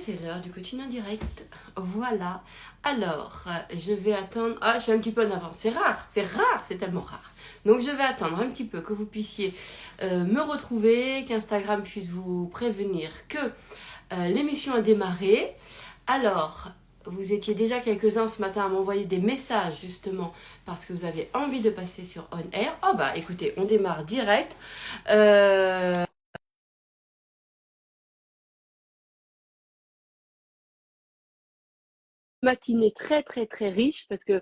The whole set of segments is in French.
c'est l'heure du coaching en direct. Voilà. Alors, je vais attendre... Ah, j'ai un petit peu en avance. C'est rare, c'est tellement rare. Donc, je vais attendre un petit peu que vous puissiez me retrouver, qu'Instagram puisse vous prévenir que l'émission a démarré. Alors, vous étiez déjà quelques-uns ce matin à m'envoyer des messages, justement, parce que vous avez envie de passer sur On Air. Oh bah, écoutez, on démarre direct. Matinée très très très riche parce que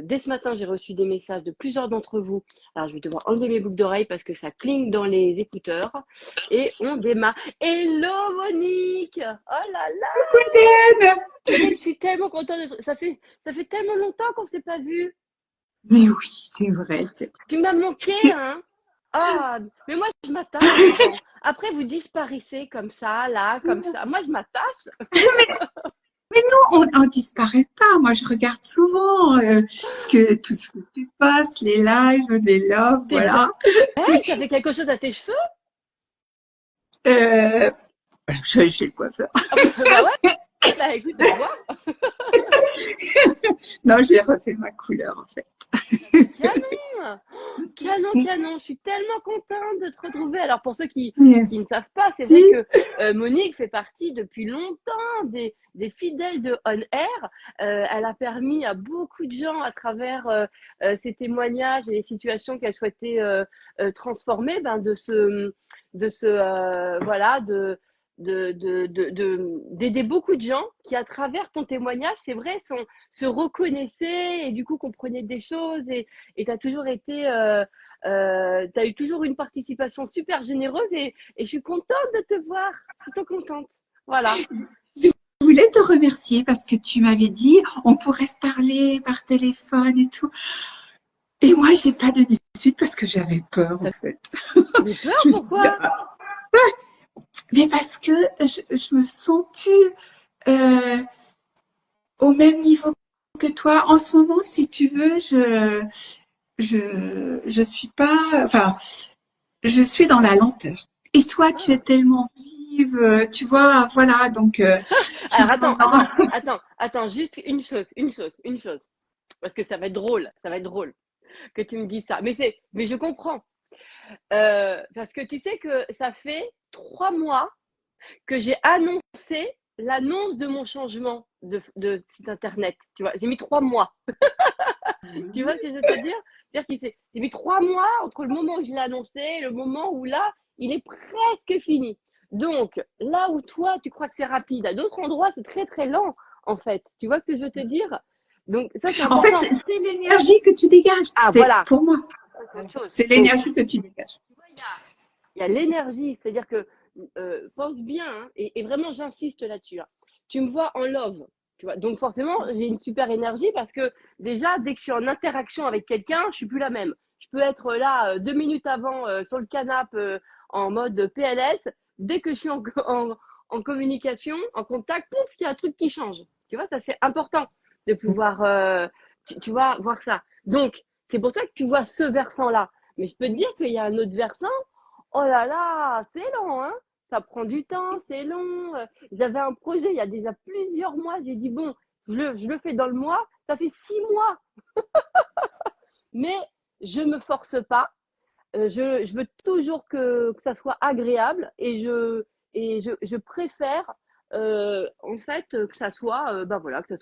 dès ce matin j'ai reçu des messages de plusieurs d'entre vous. Alors je vais devoir enlever mes boucles d'oreilles parce que ça cligne dans les écouteurs et on démarre. Hello Monique, oh là là, Monique, je suis tellement contente ça fait tellement longtemps qu'on s'est pas vu. Mais oui, c'est vrai. Tu m'as manqué, hein. Ah, mais moi je m'attache aux gens. Après vous disparaissez comme ça là, comme ça. Moi je m'attache. Mais nous, on ne disparaît pas. Moi, je regarde souvent tout ce que tu postes, les lives, les loves, T'es voilà. belle, t'as fait quelque chose à tes cheveux? Euh, je sais quoi faire. Bah ouais, bah écoute, on voit. Non, j'ai refait ma couleur, en fait. Canon, canon, canon. Je suis tellement contente de te retrouver. Alors pour ceux qui ne Merci. savent pas, c'est vrai que Monique fait partie depuis longtemps des fidèles de On Air. Elle a permis à beaucoup de gens à travers ses témoignages et les situations qu'elle souhaitait transformer, ben, voilà, d'aider beaucoup de gens qui, à travers ton témoignage, c'est vrai, se reconnaissaient et du coup comprenaient des choses et tu as toujours été, t'as eu toujours une participation super généreuse et je suis contente de te voir. Je suis trop contente. Voilà. Je voulais te remercier parce que tu m'avais dit on pourrait se parler par téléphone et tout. Et moi, j'ai pas donné suite parce que j'avais peur, en fait. Mais peur, Je me suis dit, pourquoi? mais parce que je me sens plus au même niveau que toi. En ce moment, si tu veux, je suis pas, enfin, je suis dans la lenteur. Et toi, tu es Ah. tellement vive, tu vois, voilà, donc, je me Alors sens attends, juste une chose. Parce que ça va être drôle, que tu me dises ça. Mais je comprends. Parce que tu sais que ça fait 3 mois que j'ai annoncé l'annonce de mon changement de site internet. Tu vois, j'ai mis 3 mois. Tu vois ce que je veux te dire? C'est-à-dire qu'il j'ai mis 3 mois entre le moment où je l'ai annoncé et le moment où là, il est presque fini. Donc, là où toi, tu crois que c'est rapide, à d'autres endroits, c'est très très lent, en fait. Tu vois ce que je veux te dire? Donc, ça, c'est en fait, important. c'est l'énergie que tu dégages. Ah, C'est, voilà, pour moi, c'est autre chose. c'est Donc, l'énergie que tu dégages. tu vois, il y a l'énergie, c'est-à-dire que pense bien, hein, et vraiment j'insiste là-dessus. Hein. Tu me vois en love, tu vois. Donc forcément, j'ai une super énergie parce que déjà, dès que je suis en interaction avec quelqu'un, je suis plus la même. Je peux être là 2 minutes avant sur le canapé en mode PLS. Dès que je suis en communication, en contact, pouf, il y a un truc qui change. Tu vois, ça c'est important de pouvoir, tu vois, voir ça. Donc, c'est pour ça que tu vois ce versant-là. Mais je peux te dire qu'il y a un autre versant. Oh là là, c'est long, hein? Ça prend du temps, c'est long. J'avais un projet il y a déjà plusieurs mois. J'ai dit, bon, je le fais dans le mois. Ça fait 6 mois. Mais je me force pas. Je veux toujours que ça soit agréable et je préfère en fait que ça soit ben voilà que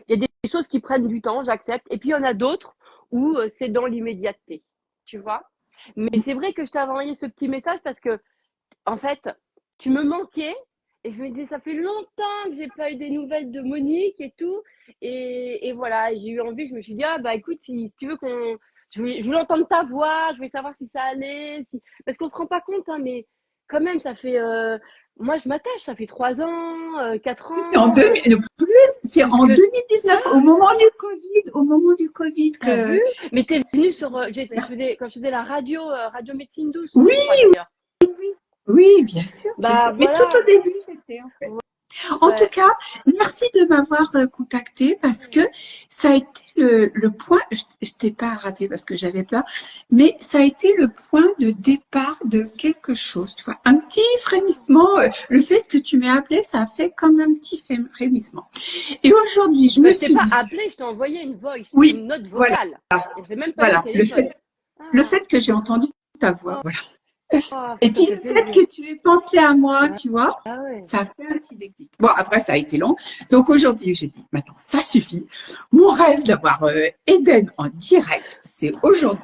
il y a des choses qui prennent du temps, j'accepte et puis il y en a d'autres où c'est dans l'immédiateté, tu vois. Mais c'est vrai que je t'avais envoyé ce petit message parce que en fait, tu me manquais et je me disais, ça fait longtemps que j'ai pas eu des nouvelles de Monique et tout. Et voilà, j'ai eu envie, je me suis dit, ah bah écoute, si tu veux qu'on. Je voulais entendre ta voix, je voulais savoir si ça allait. Parce qu'on se rend pas compte, hein, mais quand même, ça fait. Moi, je m'attache, ça fait 3 ans, 4 ans, C'est plus en que 2019, ça. au moment du Covid T'as que, vu? Mais t'es venu sur. Quand je faisais la radio, radio médecine douce, je oui, crois d'ailleurs. oui, bien sûr, bien sûr. Bah Mais tout voilà. au début, j'étais, en fait. En tout Ouais. cas, merci de m'avoir contacté parce que ça a été le point, je t'ai pas rappelé parce que j'avais peur, mais ça a été le point de départ de quelque chose, tu vois, un petit frémissement. Le fait que tu m'aies appelé, ça a fait comme un petit frémissement. Et aujourd'hui, je me Bah, je t'ai suis pas dit, appelé, je t'ai envoyé une voice, oui, une note voilà, vocale. Et je l'ai même pas eu au voilà, téléphone. le Ah, fait que j'ai entendu ta voix, oh, voilà. oh, Et ça me puis fait le fait plaisir. que tu aies pensé à moi, Ah, tu vois, ah ouais. ça a fait un petit déclic. Bon, après, ça a été long. Donc aujourd'hui, j'ai dit, maintenant, ça suffit. Mon rêve d'avoir Eden en direct, c'est aujourd'hui.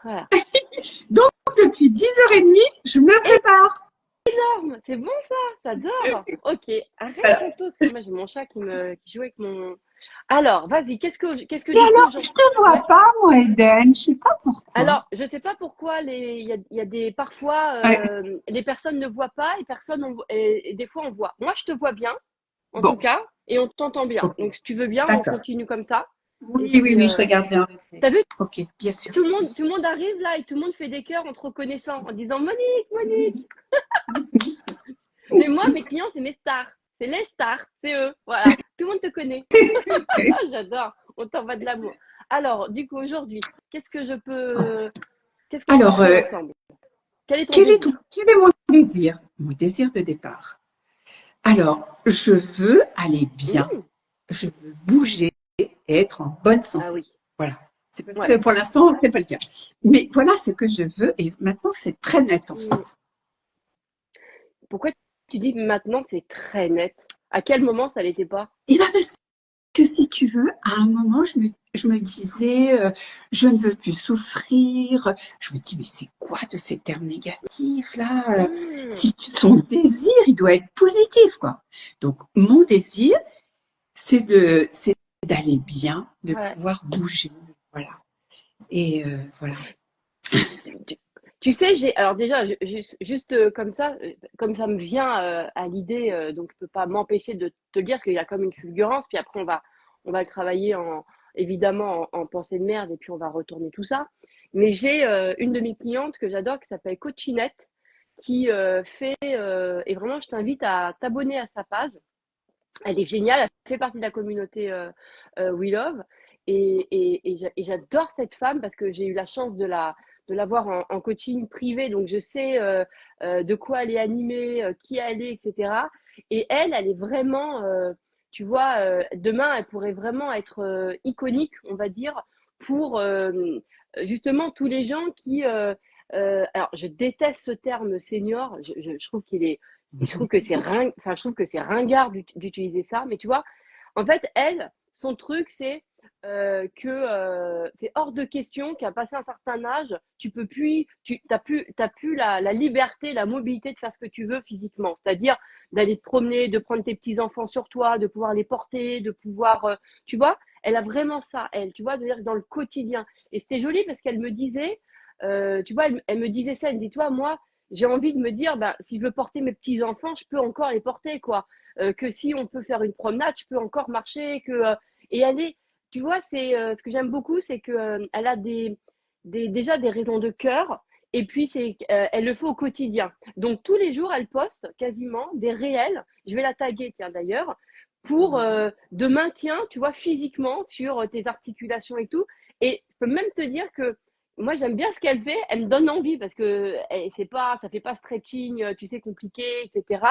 Voilà. Donc, depuis 10h30, je me prépare. Énorme, c'est bon ça, j'adore. Ok, arrête Voilà. Santos, parce que moi j'ai mon chat qui joue avec mon. Alors, vas-y, qu'est-ce que Et du coup alors, je aujourd'hui. te vois Ouais. pas, moi, Eden. Je sais pas pourquoi. Alors, je sais pas pourquoi il y a des parfois Ouais. les personnes ne voient pas et et des fois on voit. Moi, je te vois bien, en tout Bon, cas, et on t'entend bien. ok, Donc, si tu veux bien, on d'accord. continue comme ça. Et Oui, oui, puis, oui, je regarde bien. t'as vu, Ok, bien sûr. tout le monde arrive là et tout le monde fait des cœurs en te reconnaissant, en disant Monique, Monique. Mais moi, mes clients, c'est mes stars. C'est les stars, c'est eux. Voilà. Tout le monde te connaît. Ah, j'adore. On t'envoie de l'amour. Alors, du coup, aujourd'hui, qu'est-ce qu'on peut Alors, faire ensemble? Quel est ton quel est désir? quel est mon désir? Mon désir de départ. Alors, je veux aller bien, Mmh. je veux bouger et être en bonne Ah santé. oui. Voilà. C'est parce Ouais. que pour l'instant, c'est pas le cas. Mais voilà ce que je veux et maintenant c'est très net en Mmh. fait. Pourquoi tu dis maintenant c'est très net? À quel moment ça l'était pas? Et là, parce que si tu veux, à un moment, je me disais, je ne veux plus souffrir. Je me dis, mais c'est quoi de ces termes négatifs là? Mmh. Si ton désir, il doit être positif, quoi. Donc, mon désir, c'est d'aller bien, de Ouais. pouvoir bouger, voilà. Et voilà. Tu, tu sais, alors déjà, juste comme ça me vient à l'idée, donc je peux pas m'empêcher de te le dire, parce qu'il y a comme une fulgurance, puis après on va le travailler évidemment en pensée de merde, et puis on va retourner tout ça. Mais j'ai une de mes clientes que j'adore, qui s'appelle Coachinette, qui et vraiment je t'invite à t'abonner à sa page. Elle est géniale, elle fait partie de la communauté We Love. Et j'adore cette femme parce que j'ai eu la chance de la voir en coaching privé. Donc, je sais de quoi elle est animée, qui elle est, etc. Et elle est vraiment, tu vois, demain, elle pourrait vraiment être iconique, on va dire, pour justement tous les gens qui. Alors, je déteste ce terme senior. Je trouve qu'il est et je trouve que c'est ringard d'utiliser ça, mais tu vois, en fait, elle, son truc, c'est que c'est hors de question qu'à passer un certain âge, tu peux plus, t'as plus la liberté, la mobilité de faire ce que tu veux physiquement. C'est-à-dire d'aller te promener, de prendre tes petits-enfants sur toi, de pouvoir les porter, de pouvoir, tu vois, elle a vraiment ça, elle, tu vois, de dire dans le quotidien. Et c'était joli parce qu'elle me disait, tu vois, elle me disait ça, elle me dit, toi, moi, j'ai envie de me dire, bah, si je veux porter mes petits-enfants, je peux encore les porter, quoi. Que si on peut faire une promenade, je peux encore marcher. Et elle est, tu vois, ce que j'aime beaucoup, c'est que elle a déjà des raisons de cœur. Et puis, elle le fait au quotidien. Donc, tous les jours, elle poste quasiment des réels. Je vais la taguer, tiens, d'ailleurs, pour de maintien, tu vois, physiquement sur tes articulations et tout. Et je peux même te dire que moi, j'aime bien ce qu'elle fait. Elle me donne envie parce que ça fait pas stretching, tu sais, compliqué, etc.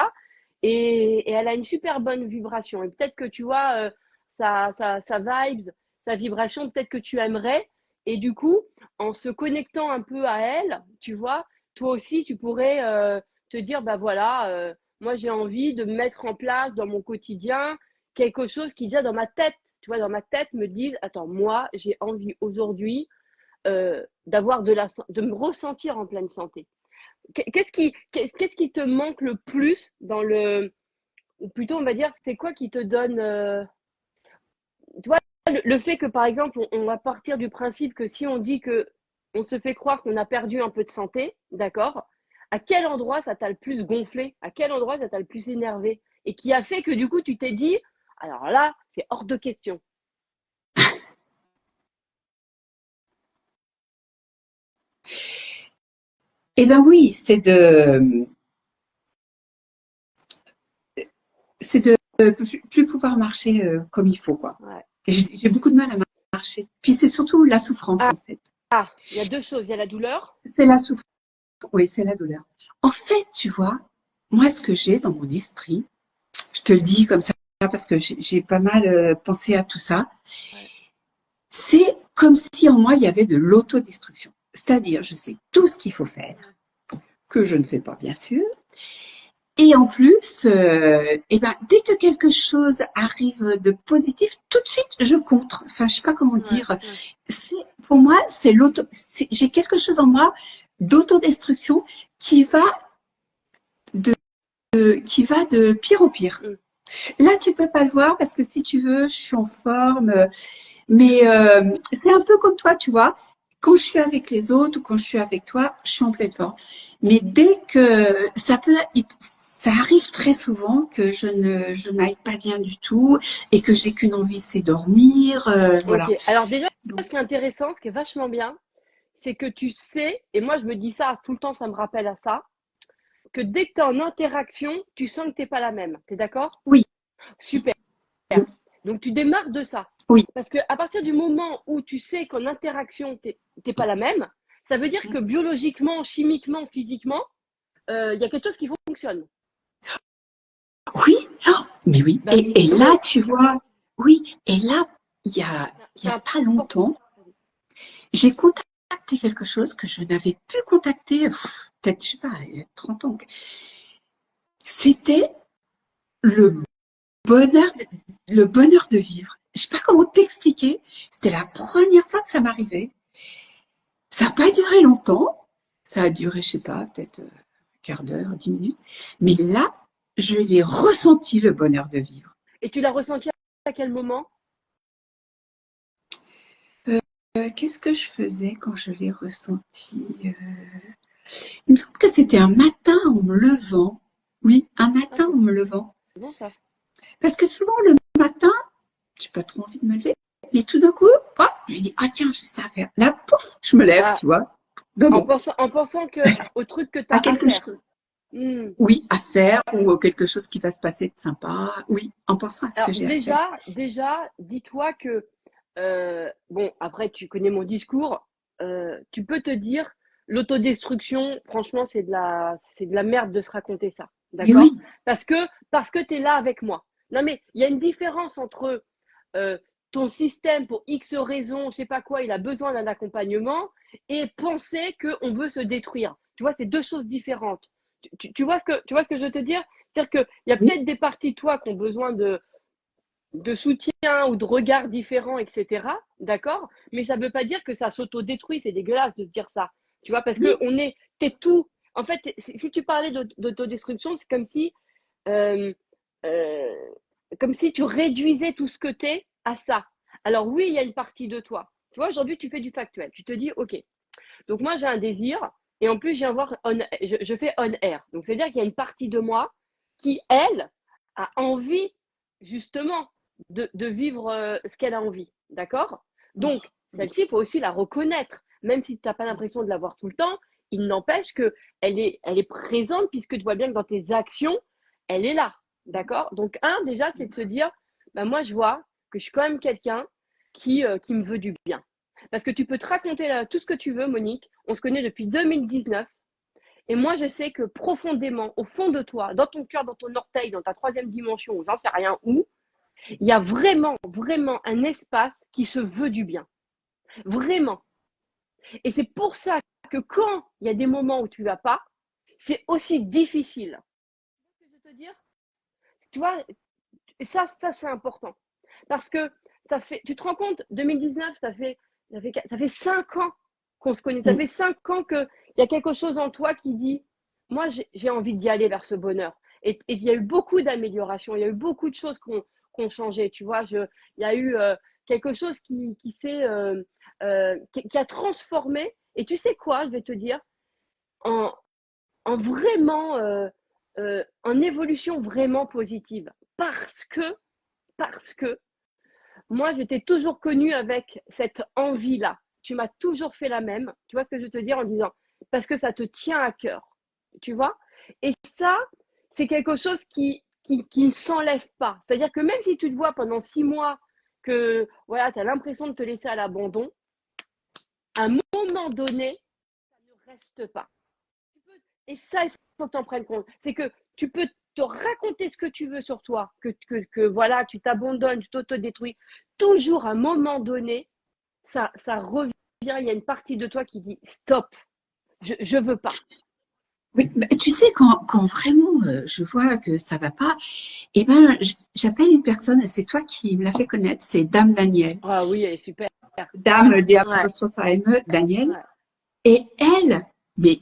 Et elle a une super bonne vibration. Et peut-être que tu vois, sa vibes, sa vibration, peut-être que tu aimerais. Et du coup, en se connectant un peu à elle, tu vois, toi aussi, tu pourrais te dire, bah voilà, moi j'ai envie de mettre en place dans mon quotidien quelque chose qui déjà dans ma tête, tu vois, dans ma tête me dise, attends, moi j'ai envie aujourd'hui de me ressentir en pleine santé. Qu'est-ce qui te manque le plus ou plutôt on va dire, c'est quoi qui te donne, tu vois, le fait que par exemple, on va partir du principe que si on dit que on se fait croire qu'on a perdu un peu de santé, d'accord, à quel endroit ça t'a le plus gonflé, à quel endroit ça t'a le plus énervé, et qui a fait que du coup tu t'es dit, alors là, c'est hors de question. Eh ben oui, c'est de plus pouvoir marcher comme il faut, quoi. Ouais. J'ai beaucoup de mal à marcher. Puis c'est surtout la souffrance, Ah, en fait. il y a deux choses. Il y a la douleur. C'est la souffrance, oui, c'est la douleur. En fait, tu vois, moi, ce que j'ai dans mon esprit, je te le dis comme ça parce que j'ai pas mal pensé à tout ça, Ouais. c'est comme si en moi, il y avait de l'autodestruction. C'est-à-dire, je sais tout ce qu'il faut faire, que je ne fais pas, bien sûr. Et en plus, eh ben, dès que quelque chose arrive de positif, tout de suite, je contre. Enfin, je sais pas comment Ouais, dire. ouais. Pour moi, j'ai quelque chose en moi d'autodestruction qui va de pire au pire. Mm. Là, tu peux pas le voir parce que si tu veux, je suis en forme, mais c'est un peu comme toi, tu vois. Quand je suis avec les autres ou quand je suis avec toi, je suis en pleine forme. Mais dès que ça arrive très souvent que je n'aille pas bien du tout et que j'ai qu'une envie, c'est dormir, Ok. voilà. Alors déjà, Donc, ce qui est intéressant, ce qui est vachement bien, c'est que tu sais, et moi je me dis ça tout le temps, ça me rappelle à ça, que dès que tu es en interaction, tu sens que tu n'es pas la même. Tu es d'accord? oui, Super. Donc tu démarres de ça. oui, Parce qu'à partir du moment où tu sais qu'en interaction, tu n'es pas la même, ça veut dire que biologiquement, chimiquement, physiquement, il y a quelque chose qui fonctionne. oui, oh, mais oui. Ben, Et oui, là, tu vois, oui, et là, il y c'est a pas important. longtemps, j'ai contacté quelque chose que je n'avais plus contacté, peut-être, je sais pas, il y a 30 ans. C'était le bonheur, le bonheur de vivre. Je sais pas comment t'expliquer. C'était la première fois que ça m'arrivait. Ça n'a pas duré longtemps. Ça a duré, je sais pas, peut-être un quart d'heure, 10 minutes. Mais là, je l'ai ressenti, le bonheur de vivre. Et tu l'as ressenti à quel moment? Qu'est-ce que je faisais quand je l'ai ressenti Il me semble que c'était un matin en me levant. Oui, un Ah, matin c'est en me levant. bon ça. Parce que souvent, le matin, j'ai pas trop envie de me lever. Mais tout d'un coup, paf, je me dis, ah tiens, j'ai ça à faire. Là, pouf, je me lève, Ah, tu vois. Ben bon, en pensant au truc que tu à as à quelque faire. chose. Hmm. Oui, à faire ou quelque chose qui va se passer de sympa. Oui, en pensant à ce Alors que j'ai à faire. déjà, dis-toi que, bon, après, tu connais mon discours, tu peux te dire, l'autodestruction, franchement, c'est de la merde de se raconter ça, Mais d'accord? oui, Parce que tu es là avec moi. Non, mais il y a une différence entre euh, ton système, pour X raisons, je sais pas quoi, il a besoin d'un accompagnement, et penser qu'on veut se détruire. Tu vois, c'est deux choses différentes. Tu vois ce que je veux te dire? C'est-à-dire qu'il y a oui, peut-être des parties de toi qui ont besoin de soutien ou de regards différents, etc. D'accord? Mais ça ne veut pas dire que ça s'auto-détruit. C'est dégueulasse de dire ça. Tu vois, parce que non, t'es tout. En fait, si tu parlais d'autodestruction, c'est euh, euh, comme si tu réduisais tout ce que t'es à ça. Alors oui, il y a une partie de toi. Tu vois, aujourd'hui, tu fais du factuel. Tu te dis, OK, donc moi, j'ai un désir. Et en plus, je fais on air. Donc, c'est-à-dire qu'il y a une partie de moi qui, elle, a envie, justement, de vivre ce qu'elle a envie. D'accord? Donc, oui, celle-ci, il faut aussi la reconnaître. Même si tu n'as pas l'impression de la voir tout le temps, il n'empêche elle est présente puisque tu vois bien que dans tes actions, elle est là. D'accord? Donc, déjà, c'est de se dire, bah, moi, je vois que je suis quand même quelqu'un qui me veut du bien. Parce que tu peux te raconter tout ce que tu veux, Monique. On se connaît depuis 2019. Et moi, je sais que profondément, au fond de toi, dans ton cœur, dans ton orteil, dans ta troisième dimension, ou j'en sais rien où, il y a vraiment, vraiment un espace qui se veut du bien. Vraiment. Et c'est pour ça que quand il y a des moments où tu vas pas, c'est aussi difficile. Tu vois ce que je veux te dire? Tu vois, ça c'est important. Parce que tu te rends compte, 2019, ça fait 5 ans qu'on se connaît. Ça mm, fait 5 ans qu'il y a quelque chose en toi qui dit, moi, j'ai envie d'y aller vers ce bonheur. Et il y a eu beaucoup d'améliorations, il y a eu beaucoup de choses qui ont changé. Tu vois, il y a eu quelque chose qui a transformé. Et tu sais quoi, je vais te dire, en, en vraiment, en évolution vraiment positive. Parce que moi, je t'ai toujours connue avec cette envie-là. Tu m'as toujours fait la même. Tu vois ce que je veux te dire en disant, parce que ça te tient à cœur. Tu vois? Et ça, c'est quelque chose qui ne s'enlève pas. C'est-à-dire que même si tu te vois pendant 6 mois que voilà, tu as l'impression de te laisser à l'abandon, à un moment donné, ça ne reste pas. Et ça, il faut que tu en prennes compte. C'est que tu peux te raconter ce que tu veux sur toi, que voilà, tu t'abandonnes, tu t'autodétruis. Toujours, à un moment donné, ça revient. Il y a une partie de toi qui dit stop, je veux pas. Oui, bah, tu sais, quand vraiment je vois que ça va pas, eh ben, j'appelle une personne, c'est toi qui me l'as fait connaître, c'est Dame Daniel. Ah oui, elle est super. Dame, Ouais, D-apostrophe A-M-E, Daniel. ouais. Et elle, mais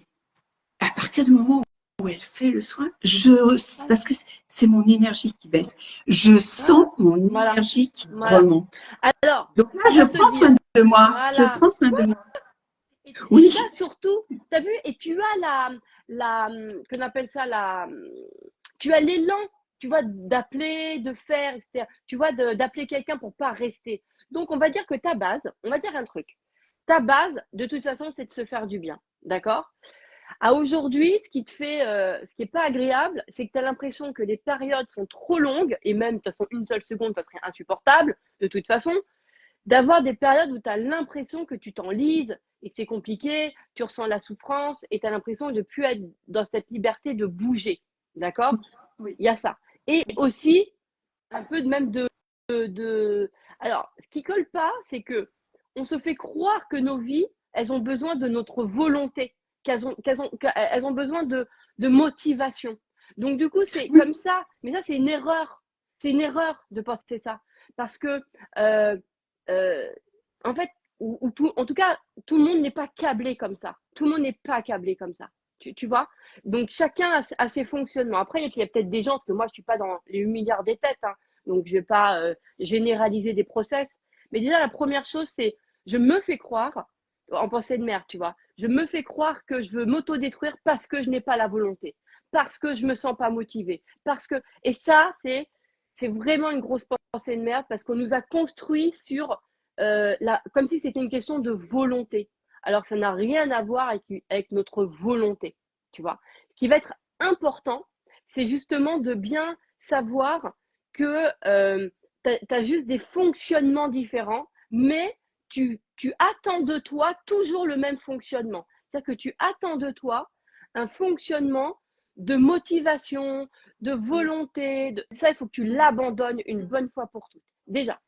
à partir du moment où elle fait le soin, Voilà. parce que c'est mon énergie qui baisse, je Hein, sens mon voilà, énergie qui voilà. remonte. Alors, Donc là, on je va te prends dire, soin de moi, je voilà. prends soin de moi. Et Oui, ça, surtout, tu as vu, et tu as qu'on appelle ça tu as l'élan, tu vois, d'appeler, de faire, etc. Tu vois, d'appeler quelqu'un pour pas rester. Donc, on va dire que ta base, on va dire un truc. Ta base, de toute façon, c'est de se faire du bien. D'accord? À aujourd'hui, ce qui te fait, ce qui est pas agréable, c'est que tu as l'impression que les périodes sont trop longues, et même, de toute façon, une seule seconde, ça serait insupportable, de toute façon, d'avoir des périodes où tu as l'impression que tu t'enlises et que c'est compliqué, tu ressens la souffrance et tu as l'impression de ne plus être dans cette liberté de bouger. D'accord? oui. Il y a ça. Et aussi, un peu de même de... Alors, ce qui colle pas, c'est que on se fait croire que nos vies, elles ont besoin de notre volonté, qu'elles ont besoin de motivation. Donc, du coup, c'est Oui. comme ça. Mais ça, c'est une erreur. C'est une erreur de penser ça. Parce que, euh, euh, en fait, en tout cas, tout le monde n'est pas câblé comme ça. Tout le monde n'est pas câblé comme ça. Tu vois? Donc, chacun a ses fonctionnements. Après, il y a peut-être des gens, parce que moi, je ne suis pas dans les 8 milliards des têtes, hein, donc je ne vais pas généraliser des process. Mais déjà, la première chose, c'est je me fais croire, en pensée de merde, tu vois, je me fais croire que je veux m'autodétruire parce que je n'ai pas la volonté, parce que je ne me sens pas motivée, parce que... Et ça, c'est vraiment une grosse pensée de merde parce qu'on nous a construit sur comme si c'était une question de volonté, alors que ça n'a rien à voir avec notre volonté, tu vois. Ce qui va être important, c'est justement de bien savoir que tu as juste des fonctionnements différents, mais tu attends de toi toujours le même fonctionnement. C'est-à-dire que tu attends de toi un fonctionnement de motivation, de volonté. Ça, il faut que tu l'abandonnes une bonne fois pour toutes. Déjà.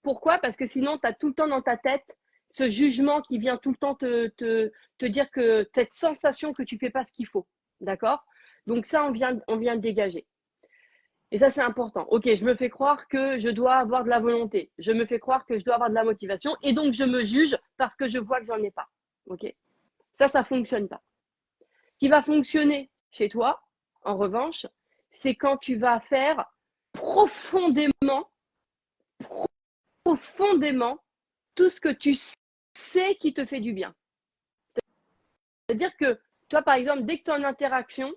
Pourquoi? Parce que sinon, tu as tout le temps dans ta tête ce jugement qui vient tout le temps te dire que cette sensation que tu fais pas ce qu'il faut. D'accord? Donc ça, on vient le dégager. Et ça, c'est important. Ok, je me fais croire que je dois avoir de la volonté. Je me fais croire que je dois avoir de la motivation. Et donc, je me juge parce que je vois que j'en ai pas. Ok? Ça fonctionne pas. Ce qui va fonctionner chez toi, en revanche, c'est quand tu vas faire profondément, profondément tout ce que tu sais qui te fait du bien. C'est-à-dire que toi, par exemple, dès que tu es en interaction,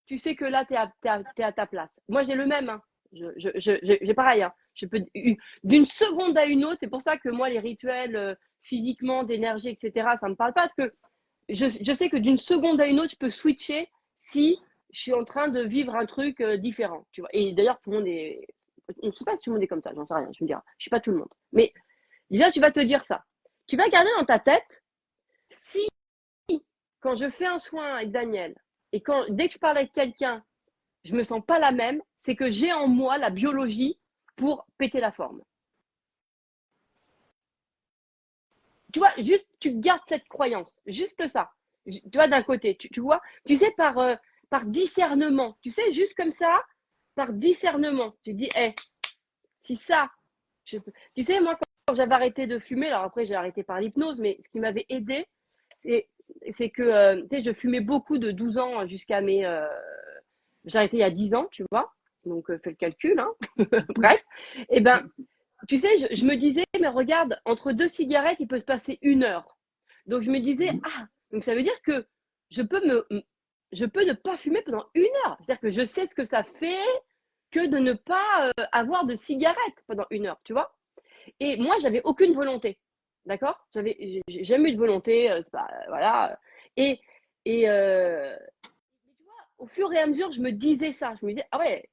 tu sais que là, tu es, à ta place. Moi, j'ai le même. Hein. J'ai pareil. Hein. Je peux d'une seconde à une autre. C'est pour ça que moi, les rituels physiquement, d'énergie, etc., ça ne me parle pas. Parce que je sais que d'une seconde à une autre, je peux switcher si je suis en train de vivre un truc différent. Tu vois. Et d'ailleurs, tout le monde est. Je ne sais pas si tout le monde est comme ça, j'en sais rien. Je me dirais, je ne suis pas tout le monde. Mais déjà, tu vas te dire ça. Tu vas garder dans ta tête si quand je fais un soin avec Daniel et dès que je parle avec quelqu'un, je me sens pas la même, c'est que j'ai en moi la biologie pour péter la forme. Tu vois, juste tu gardes cette croyance, juste ça. Tu vois, d'un côté, tu vois, tu sais, par discernement, tu sais, juste comme ça, par discernement, tu dis, hé, si ça, tu sais, moi, quand j'avais arrêté de fumer, alors après, j'ai arrêté par l'hypnose, mais ce qui m'avait aidé, c'est que tu sais, je fumais beaucoup de 12 ans jusqu'à mes. J'ai arrêté il y a 10 ans, tu vois. Donc, fais le calcul. Hein. Bref. Et ben, tu sais, je me disais, mais regarde, entre deux cigarettes, il peut se passer 1 heure. Donc, je me disais, ah, donc ça veut dire que je peux, je peux ne pas fumer pendant 1 heure. C'est-à-dire que je sais ce que ça fait que de ne pas avoir de cigarette pendant 1 heure, tu vois. Et moi, j'avais aucune volonté. D'accord? J'ai jamais eu de volonté. Voilà. Et, et tu vois, au fur et à mesure, je me disais ça. Je me disais, ah ouais,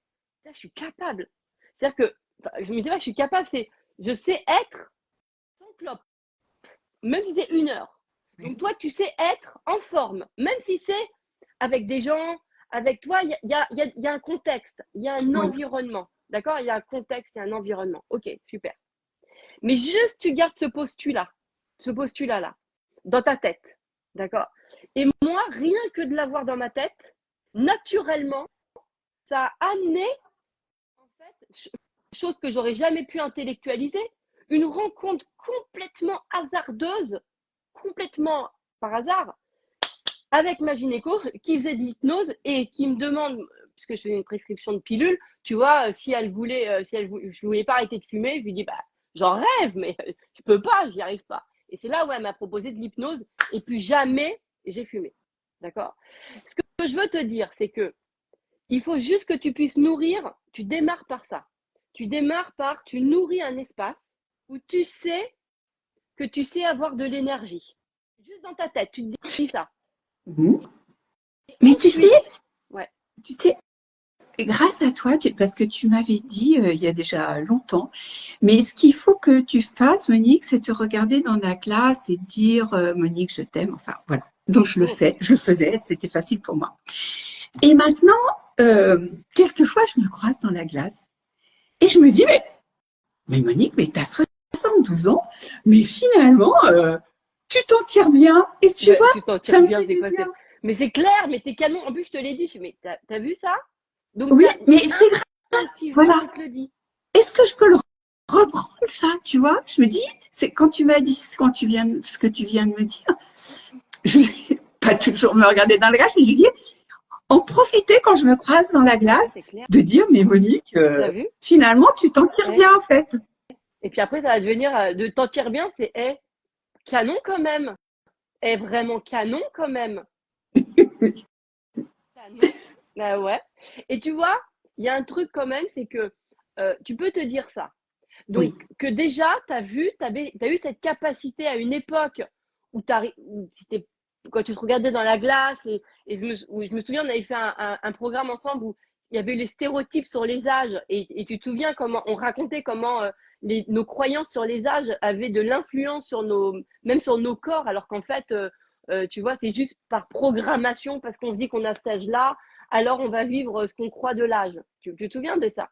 Là, je suis capable. C'est-à-dire que, enfin, je me dis pas que je suis capable, c'est je sais être sans clope, même si c'est 1 heure. Donc toi, tu sais être en forme, même si c'est avec des gens, avec toi, il y a un contexte, il y a un Oui. environnement. D'accord? Il y a un contexte, il y a un environnement. Ok, super. Mais juste, tu gardes ce postulat-là, dans ta tête. D'accord? Et moi, rien que de l'avoir dans ma tête, naturellement, ça a amené, en fait, chose que j'aurais jamais pu intellectualiser, une rencontre complètement hasardeuse, complètement par hasard, avec ma gynéco qui faisait de l'hypnose et qui me demande, puisque je faisais une prescription de pilules, tu vois, si elle voulait, je voulais pas arrêter de fumer, je lui dis, bah, j'en rêve, mais je peux pas, j'y arrive pas. Et c'est là où elle m'a proposé de l'hypnose et plus jamais j'ai fumé. D'accord? Ce que je veux te dire, c'est que il faut juste que tu puisses nourrir, tu démarres par ça. Tu nourris un espace où tu sais que tu sais avoir de l'énergie. Juste dans ta tête, tu te dis ça. Mhm. Et Mais ensuite, ouais, tu sais, grâce à toi, parce que tu m'avais dit il y a déjà longtemps, mais ce qu'il faut que tu fasses, Monique, c'est te regarder dans la classe et dire Monique, je t'aime. Enfin, voilà. Donc je le fais, je le faisais, c'était facile pour moi. Et maintenant, quelquefois, je me croise dans la glace et je me dis, mais Monique, mais tu as 72 ans, mais finalement, tu t'en tires bien. Et tu mais vois, tu t'en ça tires me bien, fait c'est du quoi? bien. Mais c'est clair, mais t'es canon. En plus, je te l'ai dit, mais t'as vu ça? Donc, Oui, mais c'est vrai, instinctivement, voilà. on te le dit. Est-ce que je peux le reprendre ça, tu vois? Je me dis, c'est quand tu m'as dit ce que tu viens de me dire, je vais pas toujours me regarder dans la glace, mais je dis, en profiter quand je me croise dans la Ouais, glace, c'est clair. de dire, mais Monique, T'as vu? finalement, tu t'en tires Eh. bien, en fait. Et puis après, ça va devenir de t'en tirer bien, c'est canon quand même. Vraiment canon quand même. Canon. Bah ouais. Et tu vois, il y a un truc quand même, c'est que tu peux te dire ça. Oui. Donc, que déjà, t'as eu cette capacité à une époque où quand tu te regardais dans la glace et où je me souviens, on avait fait un programme ensemble où il y avait les stéréotypes sur les âges et tu te souviens comment on racontait comment nos croyances sur les âges avaient de l'influence même sur nos corps, alors qu'en fait, tu vois, c'est juste par programmation parce qu'on se dit qu'on a cet âge-là, alors on va vivre ce qu'on croit de l'âge. Tu te souviens de ça?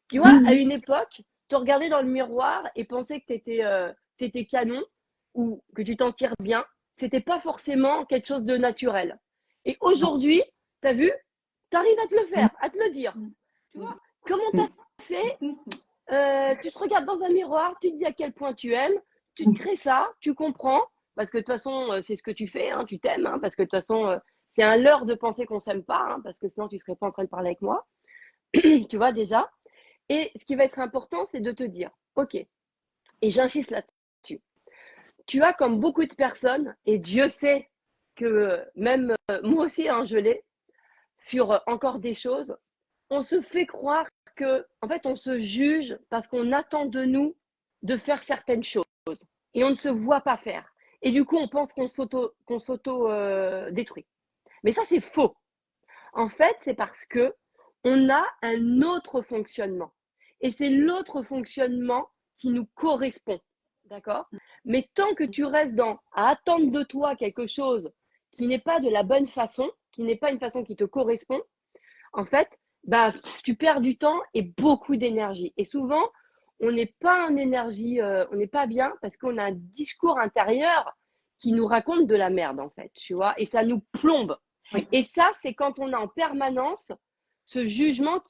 Tu vois, Oui, à oui. une époque, te regarder dans le miroir et penser que t'étais canon ou que tu t'en tires bien, c'était pas forcément quelque chose de naturel. Et Non. aujourd'hui, t'as vu, t'arrives à te le faire, à te le dire. Tu vois, comment t'as fait? Tu te regardes dans un miroir, tu te dis à quel point tu aimes, tu te crées ça, tu comprends, parce que de toute façon, c'est ce que tu fais, hein, tu t'aimes, hein, parce que de toute façon, c'est un leurre de penser qu'on s'aime pas, hein, parce que sinon tu serais pas en train de parler avec moi, tu vois déjà. Et ce qui va être important, c'est de te dire, OK, et j'insiste là-dessus, tu as comme beaucoup de personnes, et Dieu sait que même moi aussi, hein, je l'ai, sur encore des choses, on se fait croire que, en fait, on se juge parce qu'on attend de nous de faire certaines choses et on ne se voit pas faire. Et du coup, on pense qu'on s'auto détruit. Mais ça, c'est faux. En fait, c'est parce que on a un autre fonctionnement. Et c'est l'autre fonctionnement qui nous correspond. D'accord? Mais tant que tu restes à attendre de toi quelque chose qui n'est pas de la bonne façon, qui n'est pas une façon qui te correspond, en fait, bah, tu perds du temps et beaucoup d'énergie. Et souvent, on n'est pas en énergie, on n'est pas bien parce qu'on a un discours intérieur qui nous raconte de la merde, en fait, tu vois, et ça nous plombe. Oui. Et ça, c'est quand on a en permanence ce jugement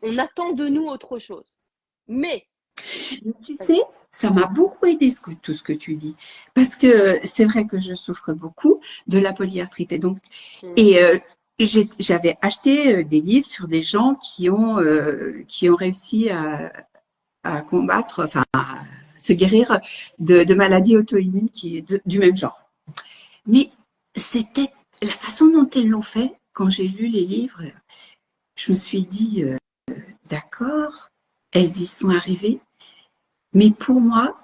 on attend de nous autre chose. Mais, Tu sais, ça m'a beaucoup aidé tout ce que tu dis, parce que c'est vrai que je souffre beaucoup de la polyarthrite. Et j'avais acheté des livres sur des gens qui ont réussi à combattre, enfin, à se guérir de maladies auto-immunes du même genre. Mais c'était la façon dont elles l'ont fait. Quand j'ai lu les livres, je me suis dit, d'accord, elles y sont arrivées. Mais pour moi,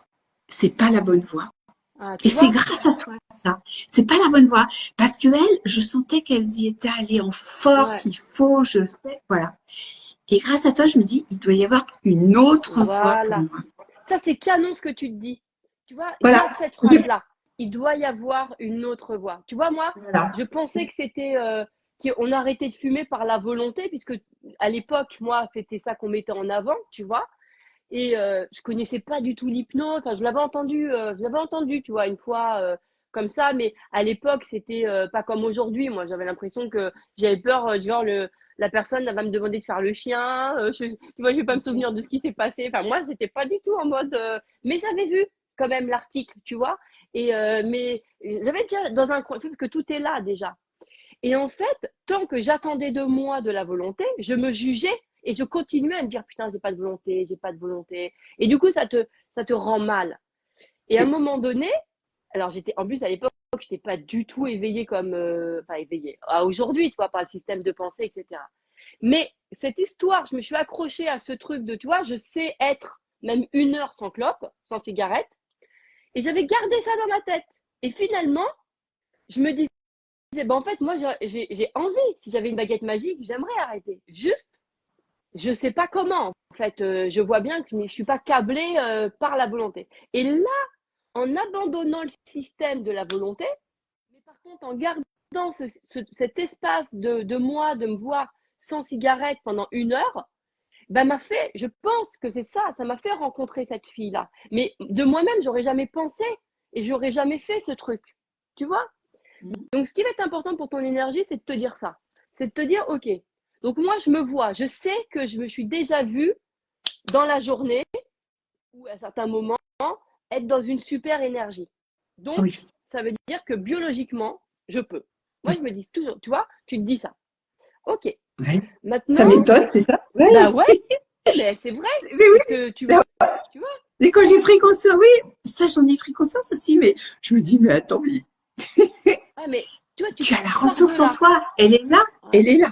c'est pas la bonne voie. Ah, Et tu c'est vois? grâce à toi, ça. C'est pas la bonne voie. Parce que elles, je sentais qu'elles y étaient allées en force, Ouais, il faut, je fais, voilà. Et grâce à toi, je me dis, il doit y avoir une autre voie pour voilà. moi. Ça, c'est canon ce que tu te dis. Tu vois, Voilà. garde cette phrase-là. Il doit y avoir une autre voie. Tu vois, moi, Voilà. je pensais que c'était qu'on arrêtait de fumer par la volonté, puisque à l'époque, moi, c'était ça qu'on mettait en avant, tu vois. Et je connaissais pas du tout l'hypnose. Enfin, je l'avais entendu, tu vois, une fois comme ça, mais à l'époque, c'était pas comme aujourd'hui. Moi, j'avais l'impression que j'avais peur, genre la personne elle va me demander de faire le chien. Tu vois, je vais pas me souvenir de ce qui s'est passé. Enfin, moi, j'étais pas du tout en mode. Mais j'avais vu quand même l'article, tu vois. Et mais j'avais déjà dans un coin que tout est là déjà. Et en fait, tant que j'attendais de moi de la volonté, je me jugeais et je continuais à me dire putain, j'ai pas de volonté, j'ai pas de volonté. Et du coup, ça te rend mal. Et à un Oui. moment donné, alors j'étais en plus à l'époque, je n'étais pas du tout éveillée comme enfin éveillée à aujourd'hui, tu vois, par le système de pensée, etc. Mais cette histoire, je me suis accrochée à ce truc de, tu vois, je sais être même 1 heure sans clope, sans cigarette, et j'avais gardé ça dans ma tête. Et finalement, je me disais ben, en fait, moi, j'ai envie. Si j'avais une baguette magique, j'aimerais arrêter. Juste, je sais pas comment. En fait, je vois bien que je suis pas câblée par la volonté. Et là, en abandonnant le système de la volonté, mais par contre, en gardant cet espace de moi, de me voir sans cigarette pendant 1 heure, ben, m'a fait, je pense que c'est ça, ça m'a fait rencontrer cette fille-là. Mais de moi-même, j'aurais jamais pensé et j'aurais jamais fait ce truc. Tu vois? Donc, ce qui va être important pour ton énergie, c'est de te dire ça. C'est de te dire, OK, donc moi, je me vois, je sais que je me suis déjà vue dans la journée ou à certains moments être dans une super énergie. Donc, Oui. ça veut dire que biologiquement, je peux. Moi, Oui. je me dis toujours, tu vois, tu te dis ça. OK. Ouais. Ça Maintenant, m'étonne, c'est ça? bah Ouais. ouais, mais c'est vrai, Mais parce oui. que tu vois, Mais quand j'ai pris conscience, oui, ça j'en ai pris conscience aussi, mais je me dis, mais attends, mais ouais, mais tu vois, tu tu as la pars de ressource en là. toi, elle est là, Ouais, elle est là.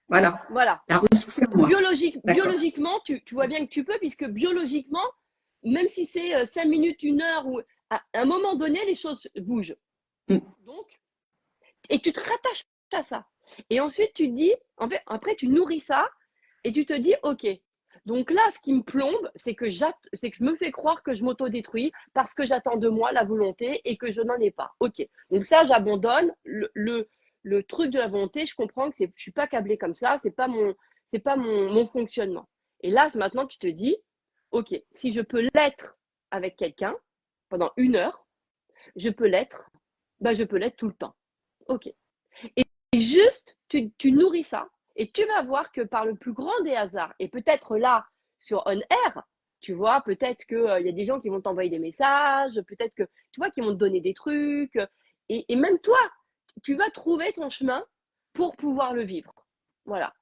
Voilà. voilà. La ressource est en moi. D'accord. Biologiquement, tu vois bien que tu peux, puisque biologiquement, même si c'est 5 minutes, 1 heure, ou à un moment donné, les choses bougent. Mm. Donc, et tu te rattaches à ça. Et ensuite, tu te dis, en fait, après, tu nourris ça et tu te dis, OK. Donc là, ce qui me plombe, c'est que je me fais croire que je m'autodétruis parce que j'attends de moi la volonté et que je n'en ai pas. OK. Donc ça, j'abandonne le truc de la volonté. Je comprends que je suis pas câblée comme ça. C'est pas mon fonctionnement. Et là, maintenant, tu te dis, OK, si je peux l'être avec quelqu'un pendant 1 heure, je peux l'être, bah, je peux l'être tout le temps. OK. Et juste, tu nourris ça et tu vas voir que par le plus grand des hasards, et peut-être là, sur On Air, tu vois, peut-être qu'il y a des gens qui vont t'envoyer des messages, peut-être que, tu vois, qui vont te donner des trucs. Et même toi, tu vas trouver ton chemin pour pouvoir le vivre. Voilà.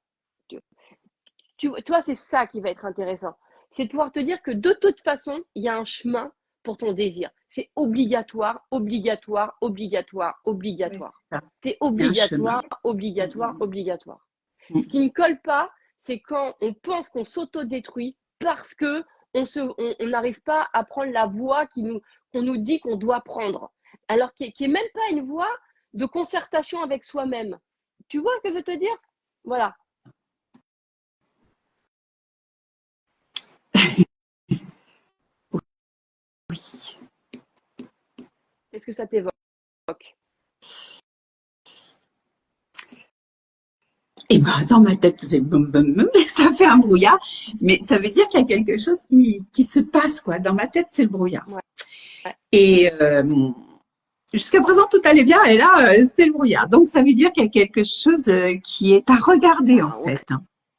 Tu, toi, c'est ça qui va être intéressant. C'est de pouvoir te dire que de toute façon, il y a un chemin pour ton désir. C'est obligatoire, obligatoire, obligatoire, Oui, obligatoire. c'est ça. C'est Il y a un chemin. obligatoire, Mm, obligatoire, obligatoire. mm, Ce qui ne colle pas, c'est quand on pense qu'on s'autodétruit parce que on n'arrive pas à prendre la voie qu'on nous dit qu'on doit prendre. Alors qui est même pas une voie de concertation avec soi-même. Tu vois ce que je veux te dire? Voilà. oui. Qu'est-ce que ça t'évoque? Et ben, dans ma tête, ça fait boum, boum, boum, ça fait un brouillard, mais ça veut dire qu'il y a quelque chose qui se passe, quoi. Dans ma tête, c'est le brouillard. Ouais. Et jusqu'à présent, tout allait bien, et là, c'était le brouillard. Donc, ça veut dire qu'il y a quelque chose qui est à regarder, en Bah, on crée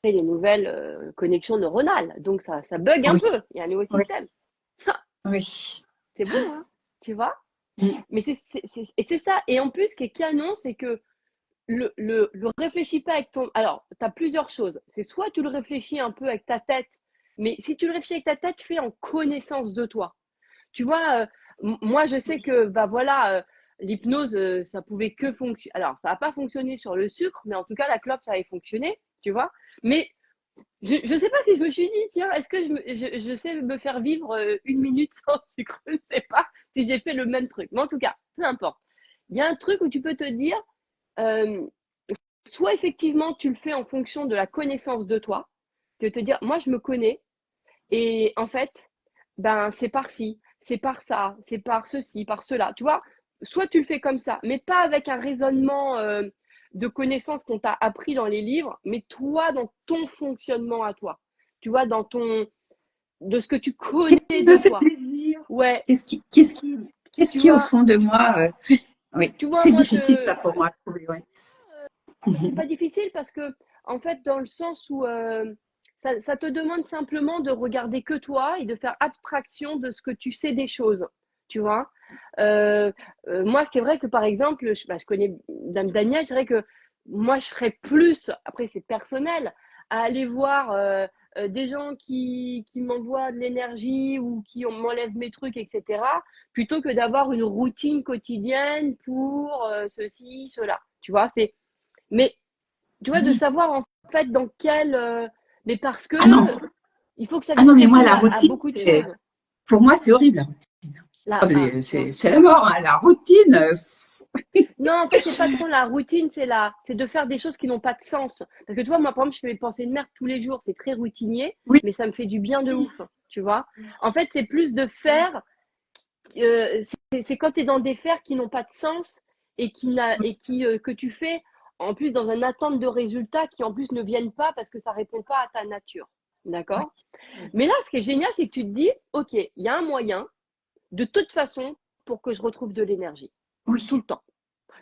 fait. des nouvelles connexions neuronales. Donc ça bug un Oui, peu. Il y a un nouveau oui, système. oui. C'est beau, hein? Tu vois? Mm. Mais et c'est ça. Et en plus, ce qui est canon, c'est que le réfléchis pas avec ton. Alors, tu as plusieurs choses. C'est soit tu le réfléchis un peu avec ta tête, mais si tu le réfléchis avec ta tête, fais en connaissance de toi. Tu vois, moi, je sais que, bah voilà, l'hypnose, ça pouvait que fonctionner. Alors, ça n'a pas fonctionné sur le sucre, mais en tout cas, la clope, ça avait fonctionné, tu vois. Mais je sais pas si je me suis dit, tiens, est-ce que je sais me faire vivre 1 minute sans sucre? Je sais pas. si j'ai fait le même truc. Mais en tout cas, peu importe. Il y a un truc où tu peux te dire, euh, soit effectivement tu le fais en fonction de la connaissance de toi, de te dire, moi je me connais et en fait, ben c'est par ci, c'est par ça, c'est par ceci, par cela. Tu vois, soit tu le fais comme ça, mais pas avec un raisonnement de connaissances qu'on t'a appris dans les livres, mais toi dans ton fonctionnement à toi. Tu vois, de ce que tu Qu'est-ce qui connais me de fait toi. plaisir? Ouais, Qu'est-ce tu qui au vois, fond de moi, oui, tu vois, c'est moi difficile te, ça pour moi à trouver, ouais. c'est pas difficile parce que, en fait, dans le sens où ça te demande simplement de regarder que toi et de faire abstraction de ce que tu sais des choses. Tu vois. Euh, Moi, c'est vrai que par exemple, je connais Dame Daniel, c'est vrai que moi, je serais plus, après, c'est personnel, à aller voir des gens qui m'envoient de l'énergie ou qui m'enlèvent mes trucs, etc., plutôt que d'avoir une routine quotidienne pour ceci, cela. Tu vois, mais tu vois, de Oui. savoir en fait dans quel. Mais parce que Ah non, il faut que ça ah puisse non, mais moi répondre la à routine, beaucoup de choses. pour moi c'est horrible la routine. Ah, Là, mais tu vois. c'est la mort, hein, la routine. Non, en fait, c'est pas tant la routine, c'est de faire des choses qui n'ont pas de sens. Parce que tu vois, moi, par exemple, je fais mes pensées de merde tous les jours, c'est très routinier, Oui, mais ça me fait du bien de ouf, tu vois. En fait, c'est plus de faire. C'est quand tu es dans des faire qui n'ont pas de sens et que tu fais en plus dans une attente de résultats qui en plus ne viennent pas parce que ça répond pas à ta nature. oui, D'accord. Mais là, ce qui est génial, c'est que tu te dis, OK, il y a un moyen, de toute façon, pour que je retrouve de l'énergie, tout oui, le temps.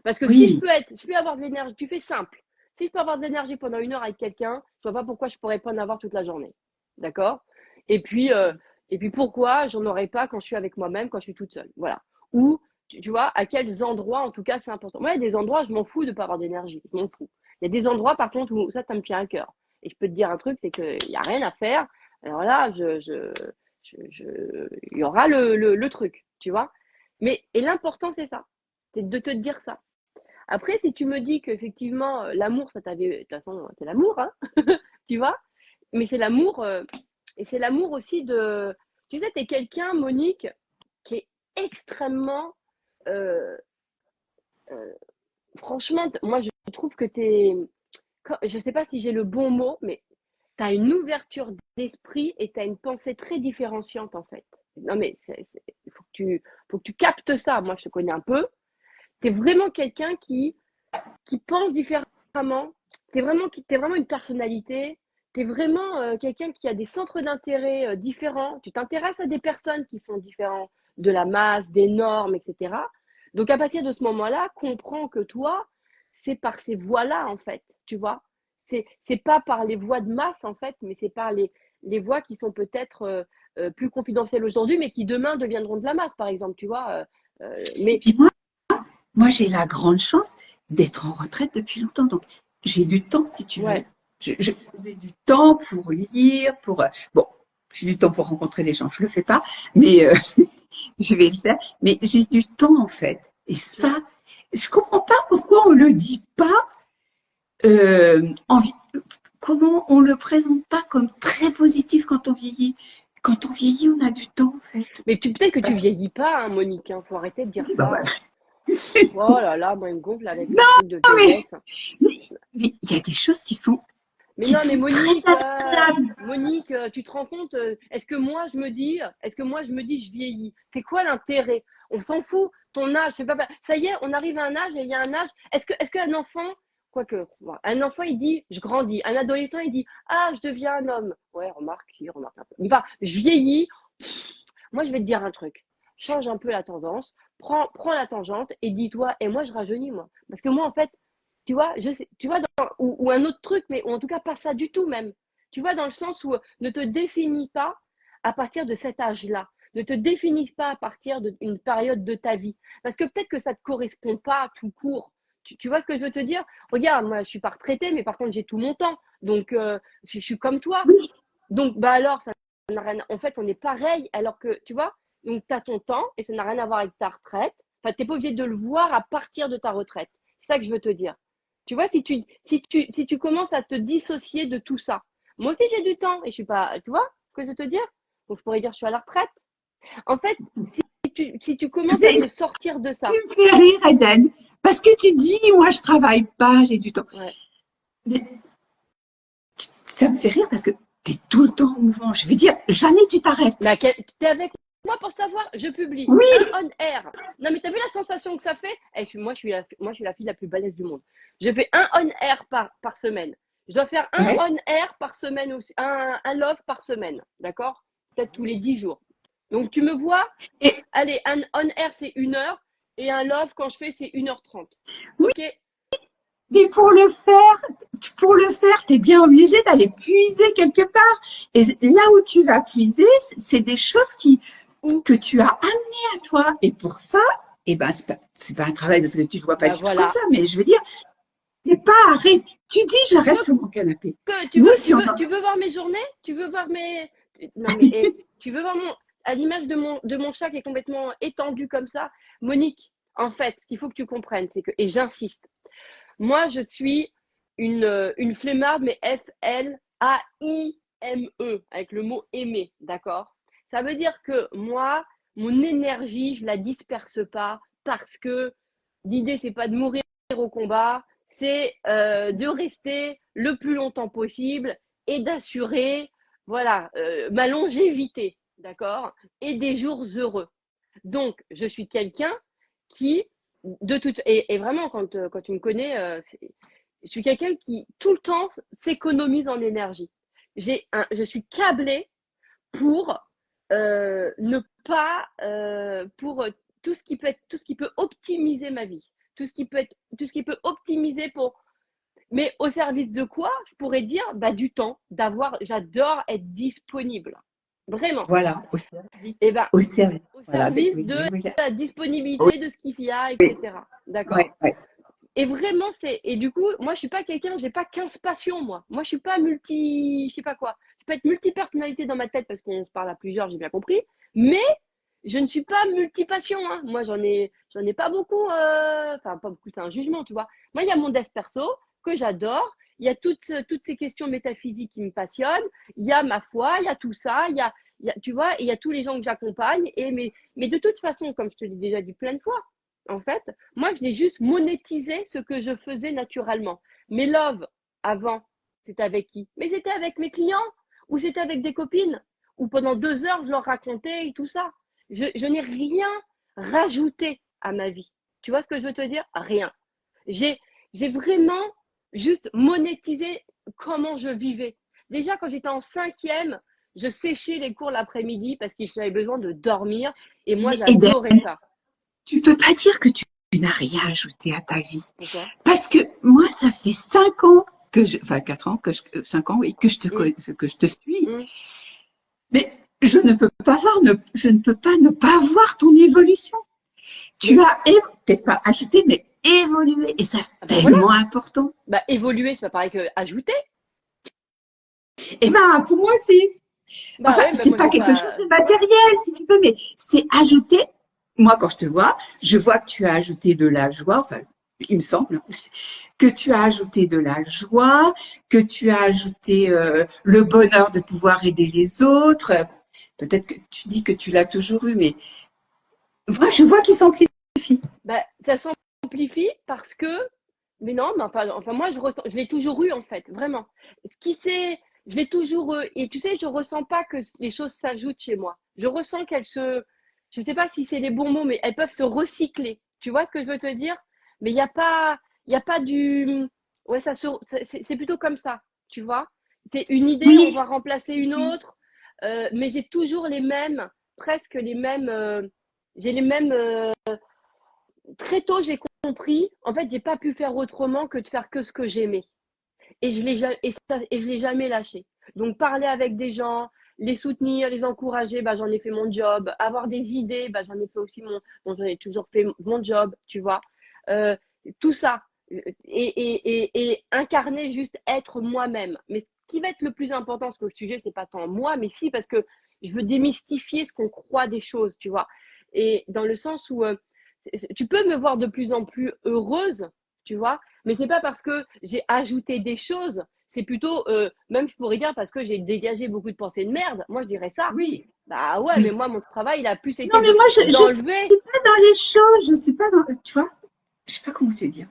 Parce que si oui. je peux avoir de l'énergie, tu fais simple. Si je peux avoir de l'énergie pendant 1 heure avec quelqu'un, je vois pas pourquoi je pourrais pas en avoir toute la journée. D'accord. et puis, euh, et puis pourquoi j'en aurais pas quand je suis avec moi-même, quand je suis toute seule. Voilà. Ou, tu vois, à quels endroits, en tout cas, c'est important. Moi, il y a des endroits, je m'en fous de pas avoir d'énergie. Je m'en fous. Il y a des endroits, par contre, où ça me tient à cœur. Et je peux te dire un truc, c'est qu'il n'y a rien à faire. Alors là, il y aura le truc, tu vois. Et l'important, c'est ça. C'est de te dire ça. Après, si tu me dis qu'effectivement, l'amour, ça t'avait. De toute façon, c'est l'amour, hein, tu vois. Mais c'est l'amour. Et c'est l'amour aussi de. Tu sais, t'es quelqu'un, Monique, qui est extrêmement. euh, euh, Franchement, moi, je trouve que t'es. Je sais pas si j'ai le bon mot, mais t'as une ouverture d'esprit et t'as une pensée très différenciante, en fait. Non, mais il faut que tu captes ça. Moi, je te connais un peu. T'es vraiment quelqu'un qui pense différemment. T'es vraiment une personnalité. T'es vraiment quelqu'un qui a des centres d'intérêt différents. Tu t'intéresses à des personnes qui sont différentes de la masse, des normes, etc. Donc à partir de ce moment-là, comprends que toi, c'est par ces voies-là, en fait, tu vois. C'est pas par les voies de masse, en fait, mais c'est par les voies qui sont peut-être plus confidentielles aujourd'hui, mais qui demain deviendront de la masse, par exemple, tu vois. Et Mais puis moi j'ai la grande chance d'être en retraite depuis longtemps, donc j'ai du temps si tu veux. ouais, J'ai du temps pour lire, bon, j'ai du temps pour rencontrer les gens, je le fais pas, mais je vais le faire. Mais j'ai du temps en fait, et ça, je comprends pas pourquoi on le dit pas. En comment on le présente pas comme très positif quand on vieillit. Quand on vieillit, on a du temps en fait. mais peut-être que tu vieillis pas, hein, Monique. Hein, faut arrêter de dire Bah ça. voilà. Oh là là, moi, il me gonfle avec Non, ses trucs de mais vieillesse. mais il y a des choses Mais qui non, mais sont très agréables. Monique, tu te rends compte, est-ce que moi je me dis, je vieillis? C'est quoi l'intérêt? On s'en fout. Ton âge, c'est pas, ça y est, on arrive à un âge et il y a un âge. Est-ce qu'un enfant, quoique, bon, un enfant il dit, je grandis. Un adolescent il dit, ah, je deviens un homme. Ouais, remarque, si, remarque un peu. Enfin, je vieillis. Moi, je vais te dire un truc. Change un peu la tendance, prends la tangente et dis-toi, et moi, je rajeunis, moi. Parce que moi, en fait, tu vois, tu vois, ou un autre truc, mais ou en tout cas, pas ça du tout même. Tu vois, dans le sens où ne te définis pas à partir de cet âge-là. Ne te définis pas à partir d'une période de ta vie. Parce que peut-être que ça ne te correspond pas tout court. Tu vois ce que je veux te dire? Regarde, moi, je suis pas retraitée, mais par contre, j'ai tout mon temps. Donc, je suis comme toi. Oui, Donc, bah alors, ça n'a rien. En fait, on est pareil, alors que, tu vois, donc tu as ton temps et ça n'a rien à voir avec ta retraite. Enfin, tu n'es pas obligé de le voir à partir de ta retraite. C'est ça que je veux te dire. Tu vois, si tu commences à te dissocier de tout ça. Moi aussi, j'ai du temps et je suis pas. Tu vois ce que je veux te dire? Donc, je pourrais dire, je suis à la retraite. En fait, si si tu commences à te sortir de ça. Tu me fais rire, Eden, parce que tu dis, moi, je travaille pas, j'ai du temps. Ouais. Mais ça me fait rire parce que tu es tout le temps en mouvement. Je veux dire, jamais tu t'arrêtes. Mais tu es avec moi pour savoir, je publie Oui, un on air. Non, mais tu as vu la sensation que ça fait? Moi, je suis la fille la plus balèze du monde. Je fais un on air par semaine. Je dois faire un ouais. on air par semaine aussi, un love par semaine. D'accord? Peut-être tous les 10 jours. Donc, tu me vois, Et allez, un on air, c'est 1 heure. Et un love, quand je fais, c'est 1h30. oui, Ok? mais pour le faire, tu es bien obligé d'aller puiser quelque part. Et là où tu vas puiser, c'est des choses Où? que tu as amenées à toi. Et pour ça, eh ben, c'est pas un travail parce que tu ne le vois pas Ben du tout comme voilà. ça. Mais je veux dire, t'es pas arrêté. Tu dis, je Tu veux reste sur mon canapé. que Nous, si on tu veux voir mes journées? Tu veux voir mes non mais tu veux voir mon à l'image de mon chat qui est complètement étendu comme ça. Monique, en fait, ce qu'il faut que tu comprennes, c'est que et j'insiste. Moi, je suis une flemmarde, mais F-L-A-I-M-E, avec le mot aimer, d'accord? Ça veut dire que moi, mon énergie, je la disperse pas parce que l'idée, c'est pas de mourir au combat, c'est de rester le plus longtemps possible et d'assurer, voilà, ma longévité, d'accord? Et des jours heureux. Donc, je suis quelqu'un qui, et vraiment, quand tu me connais, je suis quelqu'un qui, tout le temps, s'économise en énergie. Je suis câblée pour ne pas, pour tout ce qui peut optimiser ma vie. Tout ce qui peut optimiser mais au service de quoi? Je pourrais dire, bah, du temps, j'adore être disponible. Vraiment. voilà, au service. Et ben, Au service. au Voilà, service oui, de oui, oui. la disponibilité de ce qu'il y a, Oui, etc. ouais, D'accord? ouais. Et vraiment, et du coup, moi, je suis pas quelqu'un, j'ai pas 15 passions, moi. Moi, je suis pas je sais pas quoi. Je peux être multi-personnalité dans ma tête parce qu'on se parle à plusieurs, j'ai bien compris. Mais je ne suis pas multi-passion, hein. Moi, j'en ai pas beaucoup, enfin, pas beaucoup, c'est un jugement, tu vois. Moi, il y a mon dev perso que j'adore. Il y a toutes ces questions métaphysiques qui me passionnent. Il y a ma foi, il y a tout ça. Tu vois, et il y a tous les gens que j'accompagne. Mais de toute façon, comme je te l'ai déjà dit plein de fois, en fait, moi, je l'ai juste monétisé ce que je faisais naturellement. Mes loves, avant, c'était avec qui? Mais c'était avec mes clients, ou c'était avec des copines, ou pendant 2 heures, je leur racontais et tout ça. Je n'ai rien rajouté à ma vie. Tu vois ce que je veux te dire? Rien. J'ai, j'ai vraiment juste monétisé comment je vivais. Déjà, quand j'étais en cinquième, je séchais les cours l'après-midi parce que j'avais besoin de dormir. Et moi, Mais Eden, j'adorais ça. tu peux pas dire que tu n'as rien ajouté à ta vie. Pourquoi? Parce que moi, ça fait 5 ans enfin 4 ans, 5 ans, oui, Hum, que je te suis. hum. Mais je ne peux pas ne pas voir ton évolution. Tu Mais as, peut-être pas ajouté, mais évolué. Et ça, c'est ah ben voilà, tellement important. bah, évoluer, c'est pas pareil que ajouter. Et ben, pour moi, Bah enfin, ouais, bah c'est moi je pas vois quelque chose pas. de matériel, si tu veux, mais c'est ajouter. Moi, quand je vois que tu as ajouté de la joie, enfin, il me semble, que tu as ajouté de la joie, que tu as ajouté le bonheur de pouvoir aider les autres. Peut-être que tu dis que tu l'as toujours eu, mais moi, je vois qu'il s'amplifie. Bah, ça s'amplifie parce que, mais non, mais enfin moi je l'ai toujours eu en fait, vraiment. Ce qui c'est, je l'ai toujours eu. Et tu sais, je ressens pas que les choses s'ajoutent chez moi. Je ressens je sais pas si c'est les bons mots, mais elles peuvent se recycler. Tu vois ce que je veux te dire? Mais il y a pas ouais, c'est plutôt comme ça, tu vois? C'est une idée, on Oui, va remplacer une autre, mais j'ai toujours presque les mêmes, j'ai les mêmes. Très tôt, j'ai compris, en fait, j'ai pas pu faire autrement que de faire que ce que j'aimais. Et je l'ai jamais lâché. Donc, parler avec des gens, les soutenir, les encourager, bah, j'en ai fait mon job. Avoir des idées, bah, j'en ai fait aussi j'en ai toujours fait mon job, tu vois. Euh, tout ça. Et incarner juste être moi-même. Mais ce qui va être le plus important, parce que le sujet, c'est pas tant moi, mais si, parce que je veux démystifier ce qu'on croit des choses, tu vois. Et dans le sens où tu peux me voir de plus en plus heureuse, tu vois, mais c'est pas parce que j'ai ajouté des choses, c'est plutôt, même je pourrais dire parce que j'ai dégagé beaucoup de pensées de merde, moi je dirais ça. Oui, Bah ouais, mais oui. moi mon travail, il a plus Non, été mais moi, je ne suis d'enlever. pas dans les choses, je suis pas dans, tu vois, je sais pas comment te dire.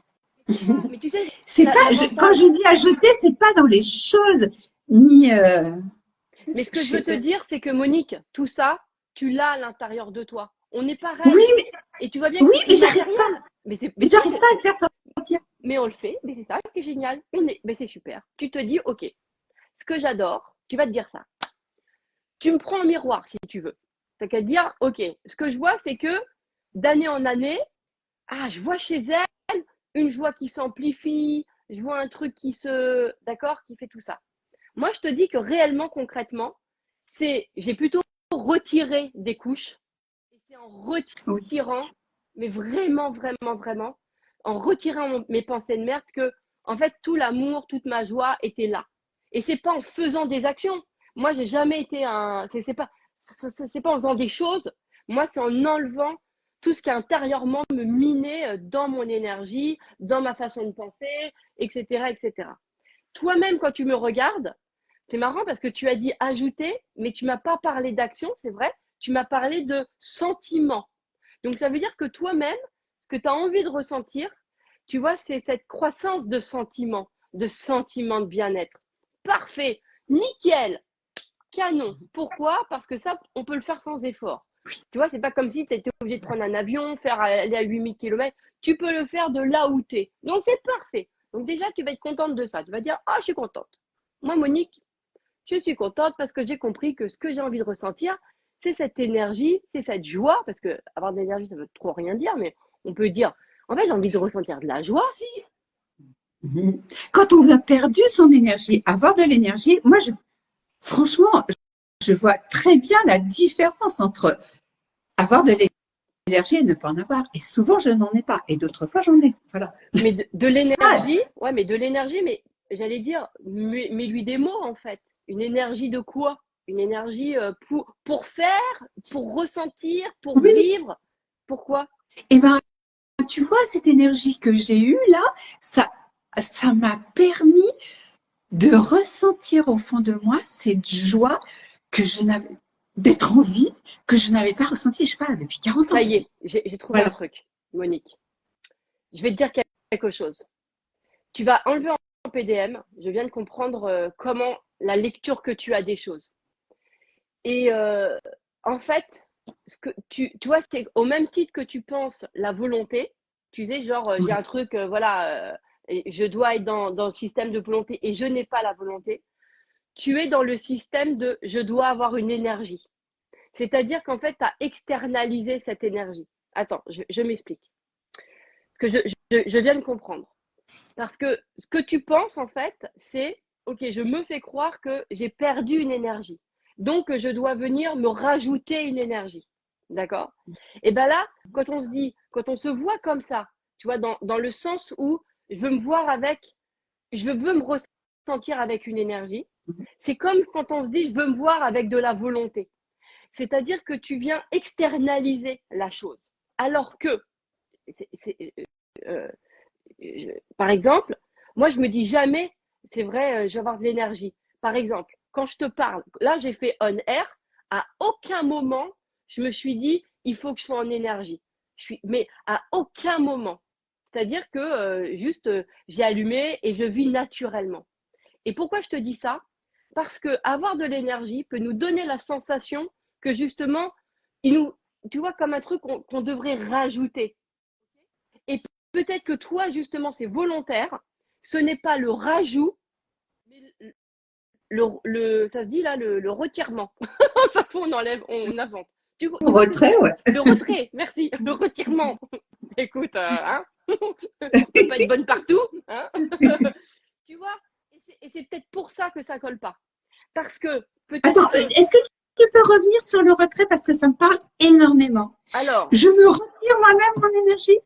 C'est ça. Mais tu sais, C'est pas, quand l'avantage. je dis ajouter, c'est pas dans les choses, ni, Mais ce que je veux te dire, c'est que Monique, tout ça, tu l'as à l'intérieur de toi. On est oui, pareil. Et tu vois bien que oui, c'est mais j'arrive pas, immatériel. Mais mais tu vois, j'arrive pas à le faire sortir. mais on le fait. Mais c'est ça qui est génial. Mais c'est super. Tu te dis, ok, ce que j'adore, tu vas te dire ça. Tu me prends un miroir si tu veux. T'as qu'à te dire, ok, ce que je vois, c'est que d'année en année, je vois chez elle une joie qui s'amplifie, je vois un truc d'accord, qui fait tout ça. Moi, je te dis que réellement, concrètement, j'ai plutôt retiré des couches. Et c'est en Oui, retirant, mais vraiment, vraiment, vraiment, en retirant mes pensées de merde que, en fait, tout l'amour, toute ma joie était là. Et c'est pas en faisant des actions. Moi, j'ai jamais été c'est pas en faisant des choses. Moi, c'est en enlevant tout ce qui intérieurement me minait dans mon énergie, dans ma façon de penser, etc., etc. Toi-même, quand tu me regardes, c'est marrant parce que tu as dit ajouter, mais tu m'as pas parlé d'action, c'est vrai. Tu m'as parlé de sentiment. Donc, ça veut dire que toi-même, ce que tu as envie de ressentir, tu vois, c'est cette croissance de sentiments de bien-être. Parfait, nickel, canon. Pourquoi? Parce que ça, on peut le faire sans effort. Tu vois, c'est pas comme si tu étais obligé de prendre un avion, aller à 8000 km. Tu peux le faire de là où tu es. Donc, c'est parfait. Donc, déjà, tu vas être contente de ça. Tu vas dire, je suis contente. Moi, Monique, je suis contente parce que j'ai compris que ce que j'ai envie de ressentir, c'est cette énergie, c'est cette joie, parce que avoir de l'énergie, ça veut trop rien dire, mais on peut dire, en fait, j'ai envie de ressentir de la joie. si. Quand on a perdu son énergie, avoir de l'énergie, moi, franchement, je vois très bien la différence entre avoir de l'énergie et ne pas en avoir. Et souvent, je n'en ai pas. Et d'autres fois, j'en ai. Voilà. Mais de Ça, l'énergie, ouais, mais de l'énergie, mais j'allais dire, mets-lui des mots, en fait. Une énergie de quoi? Une énergie pour faire, pour ressentir, pour oui. vivre. Pourquoi? Et ben, tu vois, cette énergie que j'ai eue là, ça m'a permis de ressentir au fond de moi cette joie que je n'avais, d'être en vie, que je n'avais pas ressentie, je sais pas, depuis 40 ans Ça y peut-être. est, j'ai trouvé un Voilà. truc, Monique. Je vais te dire quelque chose. Tu vas enlever en PDM. Je viens de comprendre comment la lecture que tu as des choses. Et en fait, ce que tu vois, c'est au même titre que tu penses la volonté. Tu sais, genre, j'ai Oui. un truc, voilà, et je dois être dans le système de volonté et je n'ai pas la volonté. Tu es dans le système de je dois avoir une énergie. C'est-à-dire qu'en fait, tu as externalisé cette énergie. Attends, je m'explique. Parce que je viens de comprendre. Parce que ce que tu penses, en fait, c'est, OK, je me fais croire que j'ai perdu une énergie. Donc, je dois venir me rajouter une énergie. D'accord? Et bien là, quand on se voit comme ça, tu vois, dans le sens où je veux me ressentir avec une énergie, c'est comme quand on se dit, je veux me voir avec de la volonté. C'est-à-dire que tu viens externaliser la chose. Alors que, euh, par exemple, moi, je me dis jamais, c'est vrai, je vais avoir de l'énergie. Par exemple, quand je te parle, là, j'ai fait on air, à aucun moment, je me suis dit, il faut que je sois en énergie. Mais à aucun moment. C'est-à-dire que juste, j'ai allumé et je vis naturellement. Et pourquoi je te dis ça? Parce que avoir de l'énergie peut nous donner la sensation que justement, tu vois, comme un truc qu'on devrait rajouter. Et peut-être que toi, justement, c'est volontaire. Ce n'est pas le rajout, mais ça se dit là, le retirement. Ça fait, on enlève, on invente. Tu vois ce que je veux Retrait, dire? ouais. Le retrait, merci. Le retirement. Écoute, hein, on peut pas être bonne partout, hein. Tu vois? Et c'est peut-être pour ça que ça colle pas. Parce que peut-être Attends, que, est-ce que tu peux revenir sur le retrait parce que ça me parle énormément. alors, Je me retire moi-même mon énergie.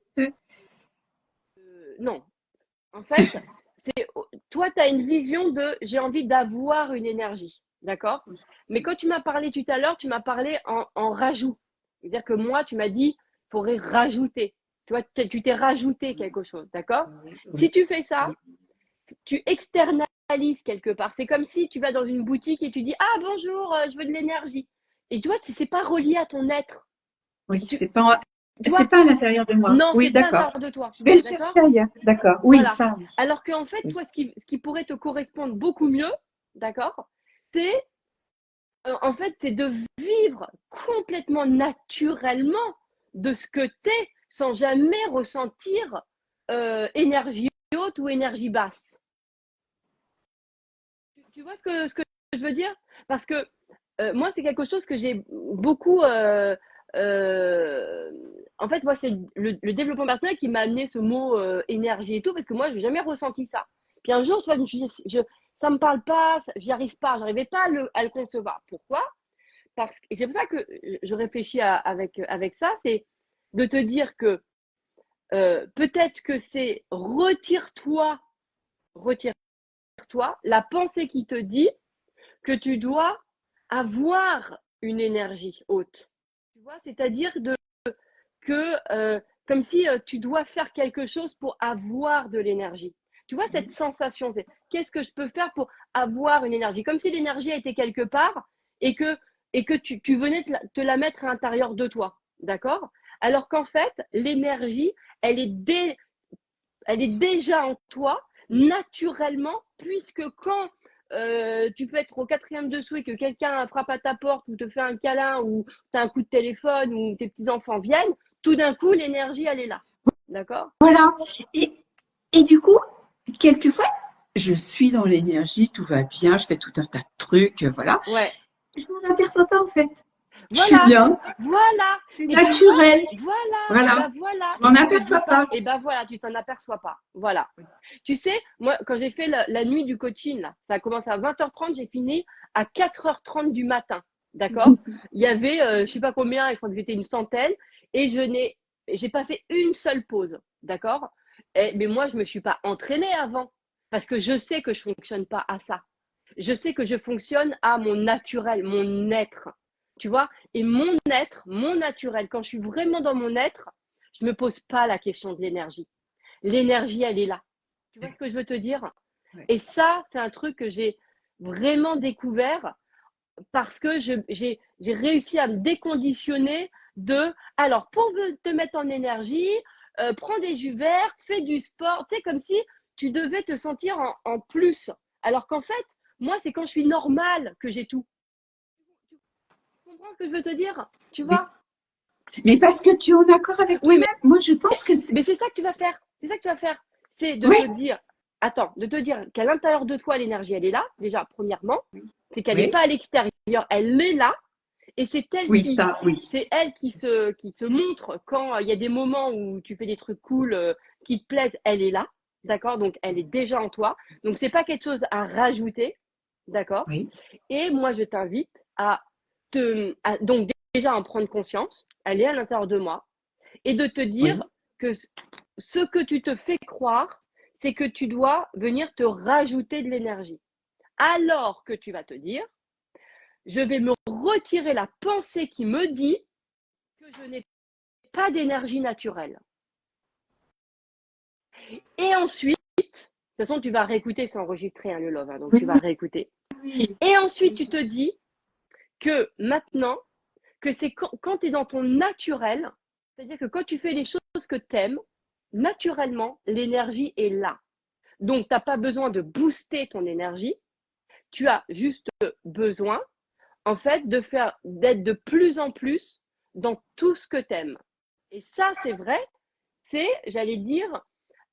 non. En fait, toi, tu as une vision de j'ai envie d'avoir une énergie. D'accord? Mais quand tu m'as parlé tout à l'heure, tu m'as parlé en rajout. C'est-à-dire que moi, tu m'as dit, il faudrait rajouter. Tu vois, tu t'es rajouté quelque chose. D'accord? Si Oui, tu fais ça, oui. tu externalises liste quelque part. C'est comme si tu vas dans une boutique et tu dis ah bonjour, je veux de l'énergie. Et tu vois, c'est pas relié à ton être. Oui, Tu, tu c'est vois, pas à l'intérieur de moi. non, Oui, c'est pas à d'accord. l'intérieur de toi. Je vais le D'accord? chercher ailleurs. D'accord. Oui, Voilà. ça, oui. Alors qu'en fait, Oui. toi, ce qui pourrait te correspondre beaucoup mieux, d'accord, c'est en fait, c'est de vivre complètement naturellement de ce que tu es sans jamais ressentir énergie haute ou énergie basse. Tu vois ce que je veux dire? Parce que moi, c'est quelque chose que j'ai beaucoup. Euh, En fait, moi, c'est le développement personnel qui m'a amené ce mot énergie et tout, parce que moi, je n'ai jamais ressenti ça. Puis un jour, tu vois, je me suis dit, ça ne me parle pas, j'y arrive pas, j'arrivais pas à le concevoir. Pourquoi? Et c'est pour ça que je réfléchis avec ça, c'est de te dire que peut-être que c'est retire-toi la pensée qui te dit que tu dois avoir une énergie haute. Tu vois, c'est-à-dire que comme si tu dois faire quelque chose pour avoir de l'énergie. Tu vois cette sensation, c'est qu'est-ce que je peux faire pour avoir une énergie? Comme si l'énergie était quelque part et que tu venais te la mettre à l'intérieur de toi. D'accord? Alors qu'en fait, l'énergie, elle est, elle est déjà en toi naturellement, puisque quand tu peux être au quatrième dessous et que quelqu'un frappe à ta porte ou te fait un câlin ou tu as un coup de téléphone ou tes petits-enfants viennent, tout d'un coup, l'énergie, elle est là. D'accord? Voilà. Et, et du coup, quelquefois, je suis dans l'énergie, tout va bien, je fais tout un tas de trucs, voilà. Ouais. Je ne m'en aperçois pas, en fait. Je suis Voilà. bien, Voilà. c'est Et tu vois, naturel. voilà. Et Voilà. ben voilà. Je Et m'en tu te dis aperçois pas, pas. et ben voilà, tu t'en aperçois pas. Voilà. Tu sais, moi, quand j'ai fait la nuit du coaching, là, ça a commencé à 20h30, j'ai fini à 4h30 du matin. D'accord? Il y avait, je sais pas combien, je crois que j'étais une centaine, et j'ai pas fait une seule pause. D'accord? Mais moi, je me suis pas entraînée avant, parce que je sais que je fonctionne pas à ça. Je sais que je fonctionne à mon naturel, mon être. Tu vois? Et mon être, mon naturel, quand je suis vraiment dans mon être, je me pose pas la question de l'énergie. L'énergie, elle est là. Tu vois ce que je veux te dire? Ouais. Et ça, c'est un truc que j'ai vraiment découvert parce que j'ai réussi à me déconditionner de, alors, pour te mettre en énergie, prends des jus verts, fais du sport. Tu sais, comme si tu devais te sentir en plus. Alors qu'en fait, moi, c'est quand je suis normale que j'ai tout. Tu comprends ce que je veux te dire? Tu Oui. vois? Mais parce que tu es en accord avec Oui, toi-même. Moi, je pense que c'est. mais c'est ça que tu vas faire. C'est ça que tu vas faire. C'est de Oui, te dire, attends, de te dire qu'à l'intérieur de toi, l'énergie, elle est là, déjà, premièrement. C'est qu'elle n'est oui, pas à l'extérieur, elle est là. Et oui, ça, oui. c'est elle qui se montre quand il y a des moments où tu fais des trucs cool, qui te plaisent, elle est là. D'accord? Donc, elle est déjà en toi. Donc, c'est pas quelque chose à rajouter. D'accord? Oui, Et moi, je t'invite donc déjà en prendre conscience. Elle est à l'intérieur de moi et de te dire oui, que ce que tu te fais croire, c'est que tu dois venir te rajouter de l'énergie. Alors que tu vas te dire, je vais me retirer la pensée qui me dit que je n'ai pas d'énergie naturelle. Et ensuite, de toute façon, tu vas réécouter, c'est enregistré, hein, le love, hein, donc oui, tu vas réécouter. oui. Et ensuite, tu te dis que maintenant, que c'est quand tu es dans ton naturel, c'est-à-dire que quand tu fais les choses que tu aimes, naturellement, l'énergie est là. Donc, tu n'as pas besoin de booster ton énergie. Tu as juste besoin, en fait, d'être de plus en plus dans tout ce que tu aimes. Et ça, c'est vrai, c'est, j'allais dire,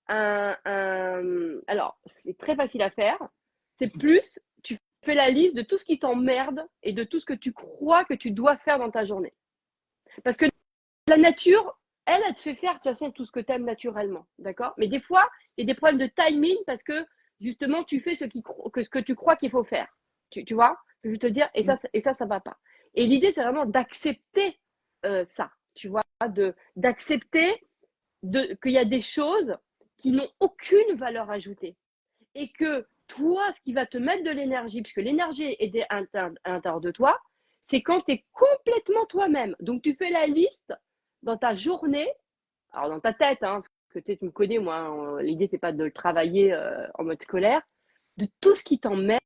alors, c'est très facile à faire. C'est plus, tu fais la liste de tout ce qui t'emmerde et de tout ce que tu crois que tu dois faire dans ta journée. Parce que la nature, elle te fait faire de toute façon tout ce que tu aimes naturellement. D'accord? Mais des fois, il y a des problèmes de timing parce que justement, tu fais ce que tu crois qu'il faut faire. Tu vois? Je veux te dire, ça va pas. Et l'idée, c'est vraiment d'accepter ça. Tu vois? D'accepter qu'il y a des choses qui n'ont aucune valeur ajoutée. Et que toi, ce qui va te mettre de l'énergie, puisque l'énergie est à l'intérieur de toi, c'est quand tu es complètement toi-même. Donc, tu fais la liste dans ta journée, alors dans ta tête, hein, parce que tu me connais, moi, l'idée, c'est pas de le travailler en mode scolaire, de tout ce qui t'emmerde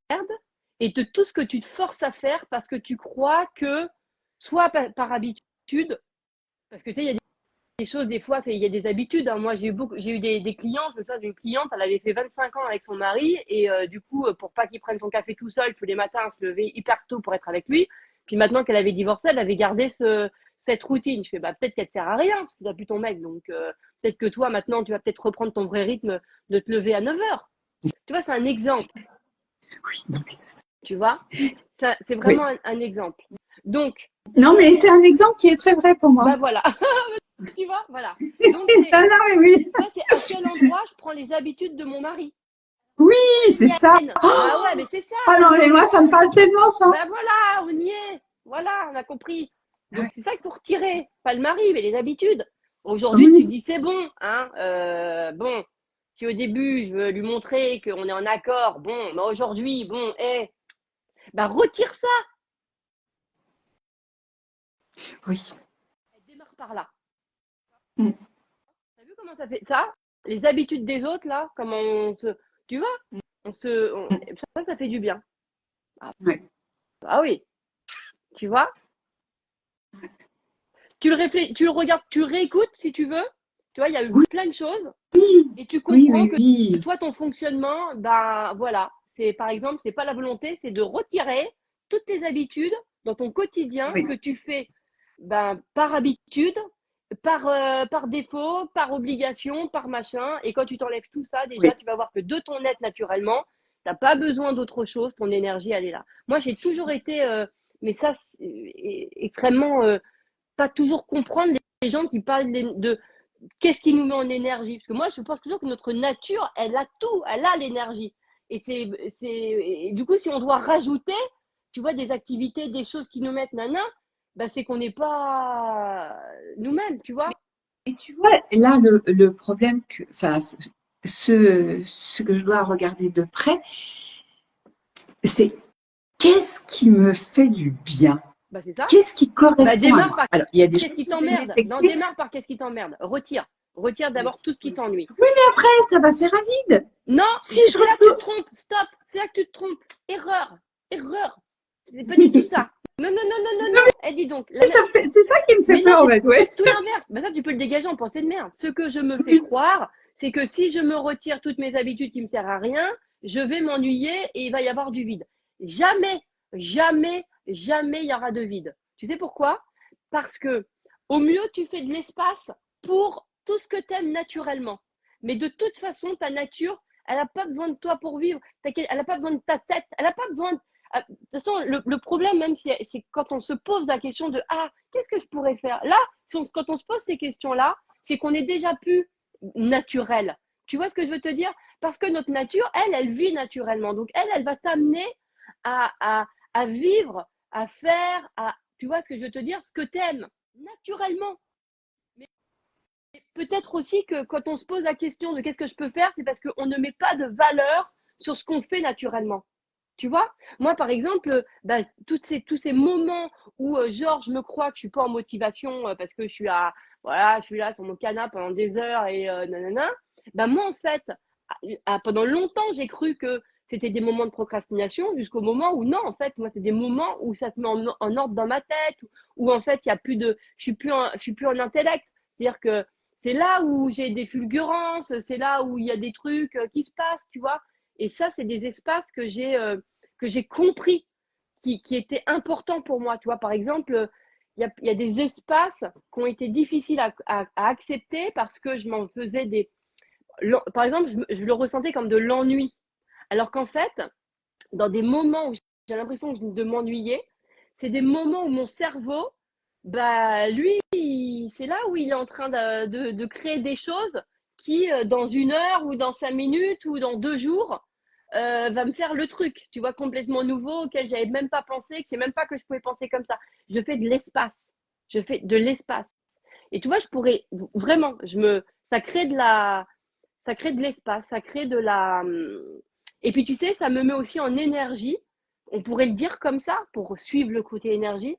et de tout ce que tu te forces à faire parce que tu crois que, soit par habitude, parce que tu sais, il y a des choses, des fois, il y a des habitudes. Hein. Moi, j'ai eu des clients, je me souviens d'une cliente, elle avait fait 25 ans avec son mari, et du coup, pour pas qu'il prenne son café tout seul tous les matins, elle se levait hyper tôt pour être avec lui. Puis maintenant qu'elle avait divorcé, elle avait gardé cette routine. Je fais, bah, peut-être qu'elle te sert à rien, parce que t'as plus ton mec. Donc, peut-être que toi, maintenant, tu vas peut-être reprendre ton vrai rythme de te lever à 9 heures. Tu vois, c'est un exemple, Oui, non, mais ça, tu vois. C'est oui. vraiment un exemple. Donc, Non, mais c'est un exemple qui est très vrai pour moi. bah voilà. Tu vois, voilà. Donc, Ah non, mais oui. ça, c'est à quel endroit je prends les habitudes de mon mari. Oui, c'est ça. Bah ouais, mais c'est ça. Ah non, mais moi, ça me parle tellement, ça. Bah voilà, on y est. Voilà, on a compris. Donc Ouais. c'est ça qu'il faut retirer. Pas le mari, mais les habitudes. Aujourd'hui, tu te Oui, dis c'est bon, hein. Bon, si au début je veux lui montrer qu'on est en accord, bon, mais aujourd'hui, bon, bah retire ça. oui. Elle démarre par là. Mm, T'as vu comment ça fait ça? Les habitudes des autres là, comment tu vois, mm. ça fait du bien. Ah, Ouais. ah oui, tu vois. Tu le regardes, tu réécoutes si tu veux. Tu vois, il y a eu Oui, plein de choses et tu oui, comprends oui, que oui. toi, ton fonctionnement, ben voilà, c'est par exemple, c'est pas la volonté, c'est de retirer toutes tes habitudes dans ton quotidien Oui, que tu fais ben, par habitude, par défaut, par obligation, par machin. Et quand tu t'enlèves tout ça, déjà, oui. tu vas voir que de ton être naturellement, tu n'as pas besoin d'autre chose, ton énergie, elle est là. Moi, j'ai toujours été, mais ça, extrêmement pas toujours comprendre les gens qui parlent de qu'est-ce qui nous met en énergie. Parce que moi, je pense toujours que notre nature, elle a tout, elle a l'énergie. Et du coup, si on doit rajouter, tu vois, des activités, des choses qui nous mettent nana, bah, c'est qu'on n'est pas nous-mêmes, tu vois. Et tu vois, là, le problème enfin, ce que je dois regarder de près, c'est qu'est-ce qui me fait du bien? Bah, c'est ça. Qu'est-ce qui Bah, correspond à démarre moi? par Alors, il y a des qu'est-ce choses qui que j'ai t'emmerde. Non, respectées. démarre par qu'est-ce qui t'emmerde. Retire. Retire Oui, d'abord tout ce qui oui. t'ennuie. Oui, mais après, ça va faire un vide. Non, Si je c'est là que tu te retourne, trompes. Stop. C'est là que tu te trompes. Erreur. Erreur. C'est pas du tout ça. Non, non, non, non, non, non. Eh, dis donc. c'est ça qui me fait Mais non, peur, en fait, ouais. c'est tout l'inverse. Ben ça, tu peux le dégager en pensée de merde. Ce que je me fais croire, c'est que si je me retire toutes mes habitudes qui me servent à rien, je vais m'ennuyer et il va y avoir du vide. Jamais, jamais, jamais il y aura de vide. Tu sais pourquoi? Parce que au mieux, tu fais de l'espace pour tout ce que tu aimes naturellement. Mais de toute façon, ta nature, elle n'a pas besoin de toi pour vivre. Elle n'a pas besoin de ta tête. Elle n'a pas besoin de... De toute façon, le problème, même, c'est quand on se pose la question de ah, qu'est-ce que je pourrais faire? Là, quand on se pose ces questions-là, c'est qu'on est déjà plus naturel. Tu vois ce que je veux te dire? Parce que notre nature, elle vit naturellement. Donc, elle va t'amener à vivre, à faire, tu vois ce que je veux te dire? Ce que tu aimes, naturellement. Mais peut-être aussi que quand on se pose la question de qu'est-ce que je peux faire, c'est parce qu'on ne met pas de valeur sur ce qu'on fait naturellement. Tu vois, moi, par exemple, bah, tous ces moments où, genre, je me crois que je suis pas en motivation parce que voilà, je suis là sur mon canapé pendant des heures et nanana. Bah, moi, en fait, pendant longtemps, j'ai cru que c'était des moments de procrastination jusqu'au moment où non, en fait, moi, c'est des moments où ça se met en ordre dans ma tête, où en fait, il y a plus de, je suis plus en intellect. C'est-à-dire que c'est là où j'ai des fulgurances, c'est là où il y a des trucs qui se passent, tu vois. Et ça, c'est des espaces que j'ai compris qui étaient importants pour moi. Tu vois, par exemple, il y a des espaces qui ont été difficiles à accepter parce que je m'en faisais des. Par exemple, je le ressentais comme de l'ennui. Alors qu'en fait, dans des moments où j'ai l'impression de m'ennuyer, c'est des moments où mon cerveau, bah, lui, c'est là où il est en train de créer des choses qui, dans une heure ou dans 5 minutes ou dans 2 jours, va me faire le truc, tu vois, complètement nouveau auquel j'avais même pas pensé, qui est même pas que je pouvais penser comme ça. Je fais de l'espace. Je fais de l'espace. Et tu vois, je pourrais vraiment, ça crée ça crée de l'espace, ça crée de la. Et puis tu sais, ça me met aussi en énergie. On pourrait le dire comme ça pour suivre le côté énergie.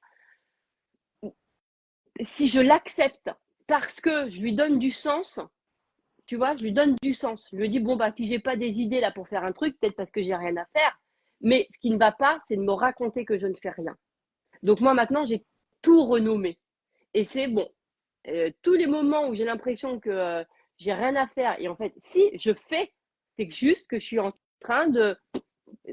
Si je l'accepte parce que je lui donne du sens, tu vois, je lui donne du sens. Je lui dis, bon, bah, si j'ai pas des idées là pour faire un truc, peut-être parce que j'ai rien à faire. Mais ce qui ne va pas, c'est de me raconter que je ne fais rien. Donc moi, maintenant, j'ai tout renommé. Et c'est bon. Tous les moments où j'ai l'impression que j'ai rien à faire, et en fait, si je fais, c'est juste que je suis en train de.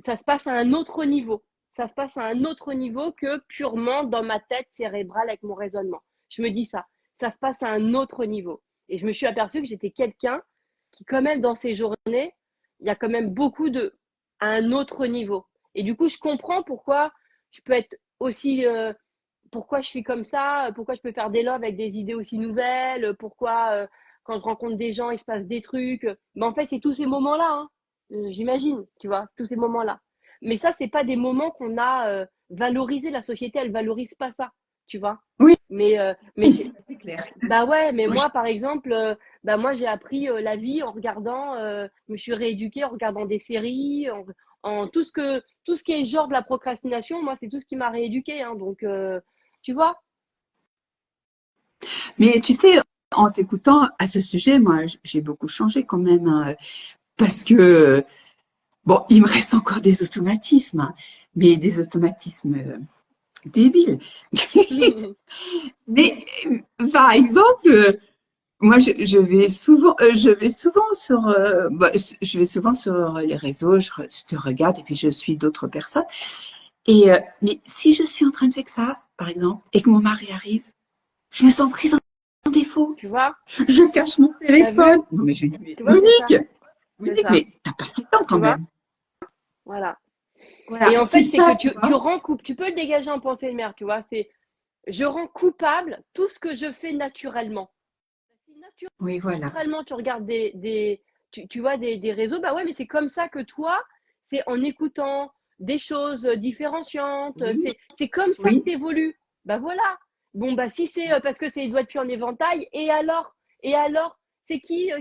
Ça se passe à un autre niveau. Ça se passe à un autre niveau que purement dans ma tête cérébrale avec mon raisonnement. Je me dis ça. Ça se passe à un autre niveau. Et je me suis aperçue que j'étais quelqu'un qui, quand même, dans ces journées, il y a quand même beaucoup de. À un autre niveau. Et du coup, je comprends pourquoi je peux être aussi. Pourquoi je suis comme ça, pourquoi je peux faire des loves avec des idées aussi nouvelles, pourquoi quand je rencontre des gens, il se passe des trucs. Mais en fait, c'est tous ces moments-là, hein. J'imagine, tu vois, tous ces moments-là. Mais ça, c'est pas des moments qu'on a valorisés. La société, elle valorise pas ça, tu vois. Oui, Mais c'est clair. bah ouais, mais Oui. moi, par exemple, bah moi, j'ai appris la vie en regardant, je me suis rééduquée en regardant des séries, en tout ce qui est genre de la procrastination, moi, c'est tout ce qui m'a rééduquée, hein. Donc, tu vois. Mais tu sais, en t'écoutant à ce sujet, moi, j'ai beaucoup changé quand même, hein, parce que, bon, il me reste encore des automatismes, hein, mais des automatismes débiles. Mais, par exemple, moi, je vais souvent sur, je vais souvent sur les réseaux, je te regarde et puis je suis d'autres personnes. Et, mais si je suis en train de faire ça, par exemple, et que mon mari arrive, je me sens prise en défaut. Tu vois, Je cache mon t'as vu? téléphone. Non, mais je lui dis, mais Tu vois, c'est ça. Monique, C'est Monique, ça. mais t'as pas ce temps Tu quand vois? même. Voilà. Voilà, Et en fait, c'est c'est ça, que tu tu vois. rends coupe, tu peux le dégager en pensée de merde, tu vois. C'est je rends coupable tout ce que je fais naturellement. Si Oui, voilà. naturellement tu regardes tu vois des réseaux, bah ouais, mais c'est comme ça que toi, c'est en écoutant des choses différenciantes, Oui, c'est comme ça que oui. tu évolues. Bah voilà. Bon, bah si c'est parce que c'est les doigts de pied en éventail, et alors? Et alors? C'est qui,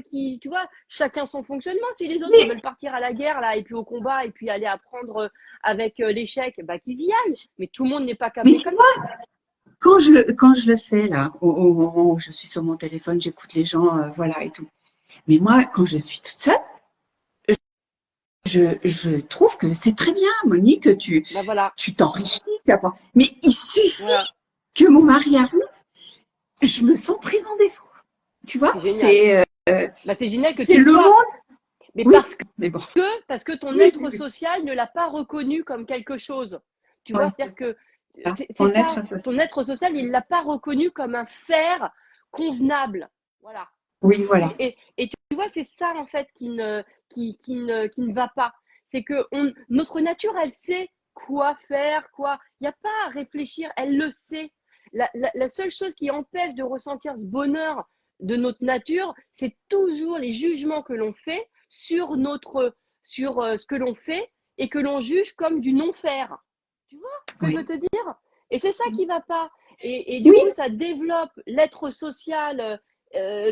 tu vois, chacun son fonctionnement. Si les autres ils Mais, veulent partir à la guerre là et puis au combat et puis aller apprendre avec l'échec, bah qu'ils y aillent. Mais tout le monde n'est pas mais câblé tu comme vois, ça. quand je le fais là, au moment où je suis sur mon téléphone, j'écoute les gens, voilà et tout. Mais moi, quand je suis toute seule, je trouve que c'est très bien, Monique, Bah voilà, tu t'enrichis, tu apprends. Mais il suffit voilà. que mon mari arrive, je me sens prise en défaut. Tu vois, C'est génial. Bah c'est génial que c'est tu le sois. monde. Mais Oui, mais bon. parce que ton Oui, oui, être oui. social ne l'a pas reconnu comme quelque chose. Tu vois, Oui, c'est-à-dire que ça. c'est En ça, être associé. ton être social, il l'a pas reconnu comme un faire convenable. Voilà. Oui, voilà. Et tu vois, c'est ça en fait qui ne va pas. C'est que notre nature, elle sait quoi faire, quoi. Il n'y a pas à réfléchir, elle le sait. La seule chose qui empêche de ressentir ce bonheur de notre nature, c'est toujours les jugements que l'on fait sur ce que l'on fait et que l'on juge comme du non-faire. Tu vois ce que je veux Oui. te dire? Et c'est ça qui va pas. Et du Oui, coup, ça développe l'être social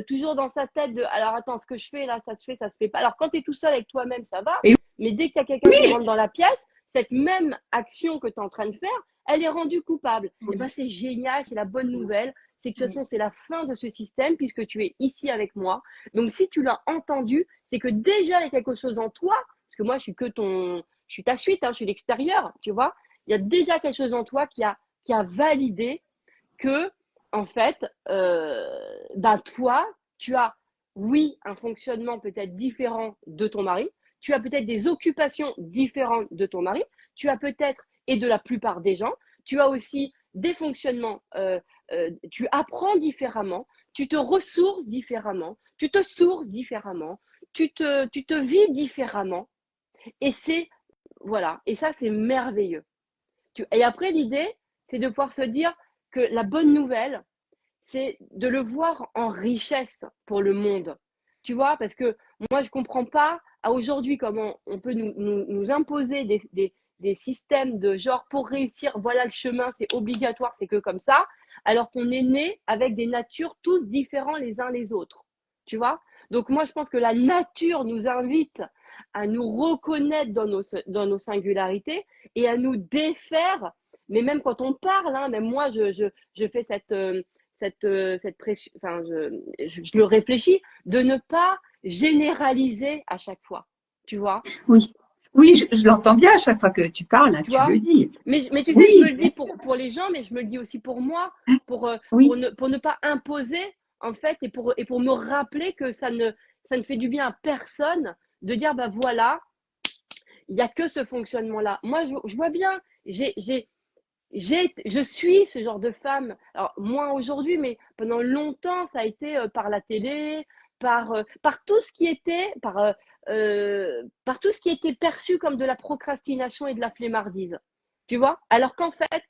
toujours dans sa tête de alors attends, ce que je fais là, ça se fait pas. Alors quand tu es tout seul avec toi-même, ça va, et mais dès que tu as quelqu'un qui rentre dans la pièce, cette même action que tu es en train de faire, elle est rendue coupable. Et ben oui, c'est génial, c'est la bonne nouvelle. C'est que de toute oui, façon, c'est la fin de ce système puisque tu es ici avec moi. Donc si tu l'as entendu, c'est que déjà il y a quelque chose en toi, parce que moi je suis ta suite, hein, je suis l'extérieur, tu vois. Il y a déjà quelque chose en toi qui a validé que, en fait, ben toi, tu as, oui, un fonctionnement peut-être différent de ton mari, tu as peut-être des occupations différentes de ton mari, tu as peut-être, et de la plupart des gens, tu as aussi des fonctionnements, tu apprends différemment, tu te ressources différemment, tu te sources différemment, tu te vis différemment, et c'est, voilà, et ça c'est merveilleux. Et après, l'idée, c'est de pouvoir se dire que la bonne nouvelle, c'est de le voir en richesse pour le monde. Tu vois, parce que moi, je ne comprends pas à aujourd'hui comment on peut nous imposer des systèmes de genre pour réussir, voilà le chemin, c'est obligatoire, c'est que comme ça, alors qu'on est né avec des natures tous différents les uns les autres. Tu vois? Donc moi, je pense que la nature nous invite à nous reconnaître dans nos singularités et à nous défaire. Mais même quand on parle, hein, même moi, je fais cette pression, enfin, je le réfléchis, de ne pas généraliser à chaque fois, tu vois, Oui, oui, je l'entends bien à chaque fois que tu parles, hein, tu tu vois. le dis. Mais tu sais, je me Oui, le dis pour les gens, mais je me le dis aussi pour moi, oui, pour ne pas imposer, en fait, et pour me rappeler que ça ne fait du bien à personne de dire, bah voilà, il n'y a que ce fonctionnement-là. Moi, je vois bien, je suis ce genre de femme. Alors, moins aujourd'hui, mais pendant longtemps, ça a été par la télé, par tout ce qui était, par tout ce qui était perçu comme de la procrastination et de la flemmardise. Tu vois? Alors qu'en fait,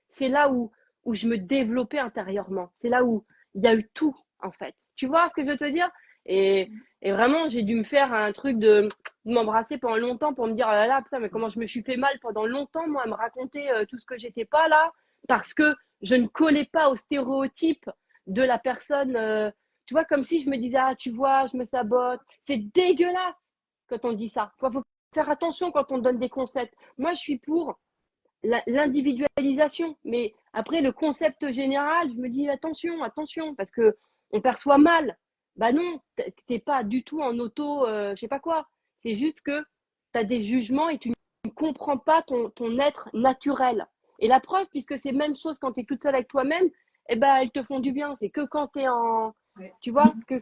c'est là où je me développais intérieurement. C'est là où il y a eu tout, en fait. Tu vois ce que je veux te dire? Et, et vraiment, j'ai dû me faire un truc de m'embrasser pendant longtemps pour me dire, ah là là, putain, mais comment je me suis fait mal pendant longtemps, moi, à me raconter tout ce que j'étais pas là, parce que je ne collais pas aux stéréotypes de la personne. Tu vois, comme si je me disais, ah, tu vois, je me sabote. C'est dégueulasse quand on dit ça. Faut faire attention quand on donne des concepts. Moi, je suis pour l'individualisation, mais après, le concept général, je me dis, attention, attention, parce que on perçoit mal. Bah non, t'es pas du tout en auto, je sais pas quoi. C'est juste que tu as des jugements et tu ne comprends pas ton être naturel. Et la preuve, puisque c'est même chose quand tu es toute seule avec toi-même, eh ben, elles te font du bien. C'est que quand tu es en. Tu vois que...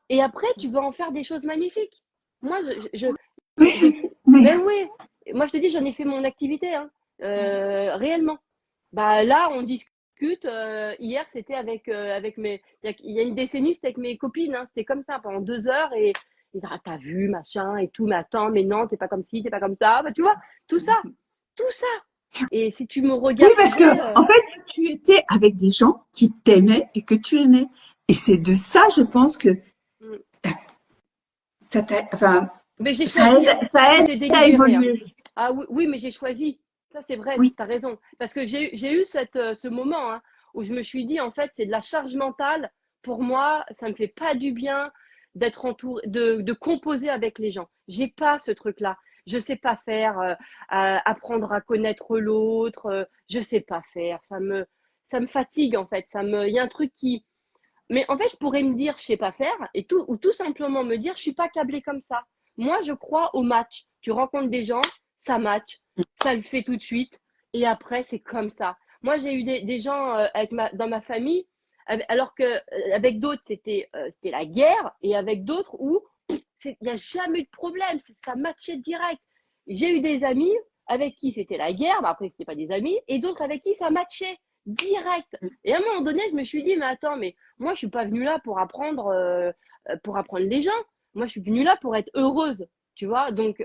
Et après, tu vas en faire des choses magnifiques. Moi, je... oui, mais Ben oui, moi je te dis, j'en ai fait mon activité, hein, réellement. Bah là, on discute. Hier, c'était avec mes. Il y a une décennie, c'était avec mes copines. Hein, c'était comme ça pendant 2 heures et ils disent, ah, t'as vu, machin et tout. Mais attends, mais non, t'es pas comme ci, t'es pas comme ça. Bah, tu vois, tout ça, tout ça. Et si tu me oui, parce que regardais, en fait, tu étais avec des gens qui t'aimaient et que tu aimais. Et c'est de ça, je pense que ça t'a, enfin, mais j'ai choisi, hein. ça aide C'était à délibéré, hein. évoluer. Ah oui, oui, mais j'ai choisi. Ça, c'est vrai, Oui, tu as raison. Parce que j'ai eu ce moment, hein, où je me suis dit, en fait, c'est de la charge mentale. Pour moi, ça me fait pas du bien d'être entouré, de composer avec les gens. J'ai pas ce truc-là. Je sais pas faire, apprendre à connaître l'autre. Je sais pas faire. Ça me fatigue, en fait. Il y a un truc qui, mais en fait, je pourrais me dire, je sais pas faire, ou tout simplement me dire, je suis pas câblée comme ça. Moi, je crois au match. Tu rencontres des gens, ça match, ça le fait tout de suite, et après, c'est comme ça. Moi, j'ai eu des gens dans ma famille, alors que avec d'autres, c'était la guerre, et avec d'autres où il n'y a jamais eu de problème, ça matchait direct. J'ai eu des amis avec qui c'était la guerre, bah après, c'était pas des amis, et d'autres avec qui ça matchait direct. Et à un moment donné, je me suis dit, mais attends, mais moi, je suis pas venue là pour apprendre les gens. Moi, je suis venue là pour être heureuse, tu vois. Donc,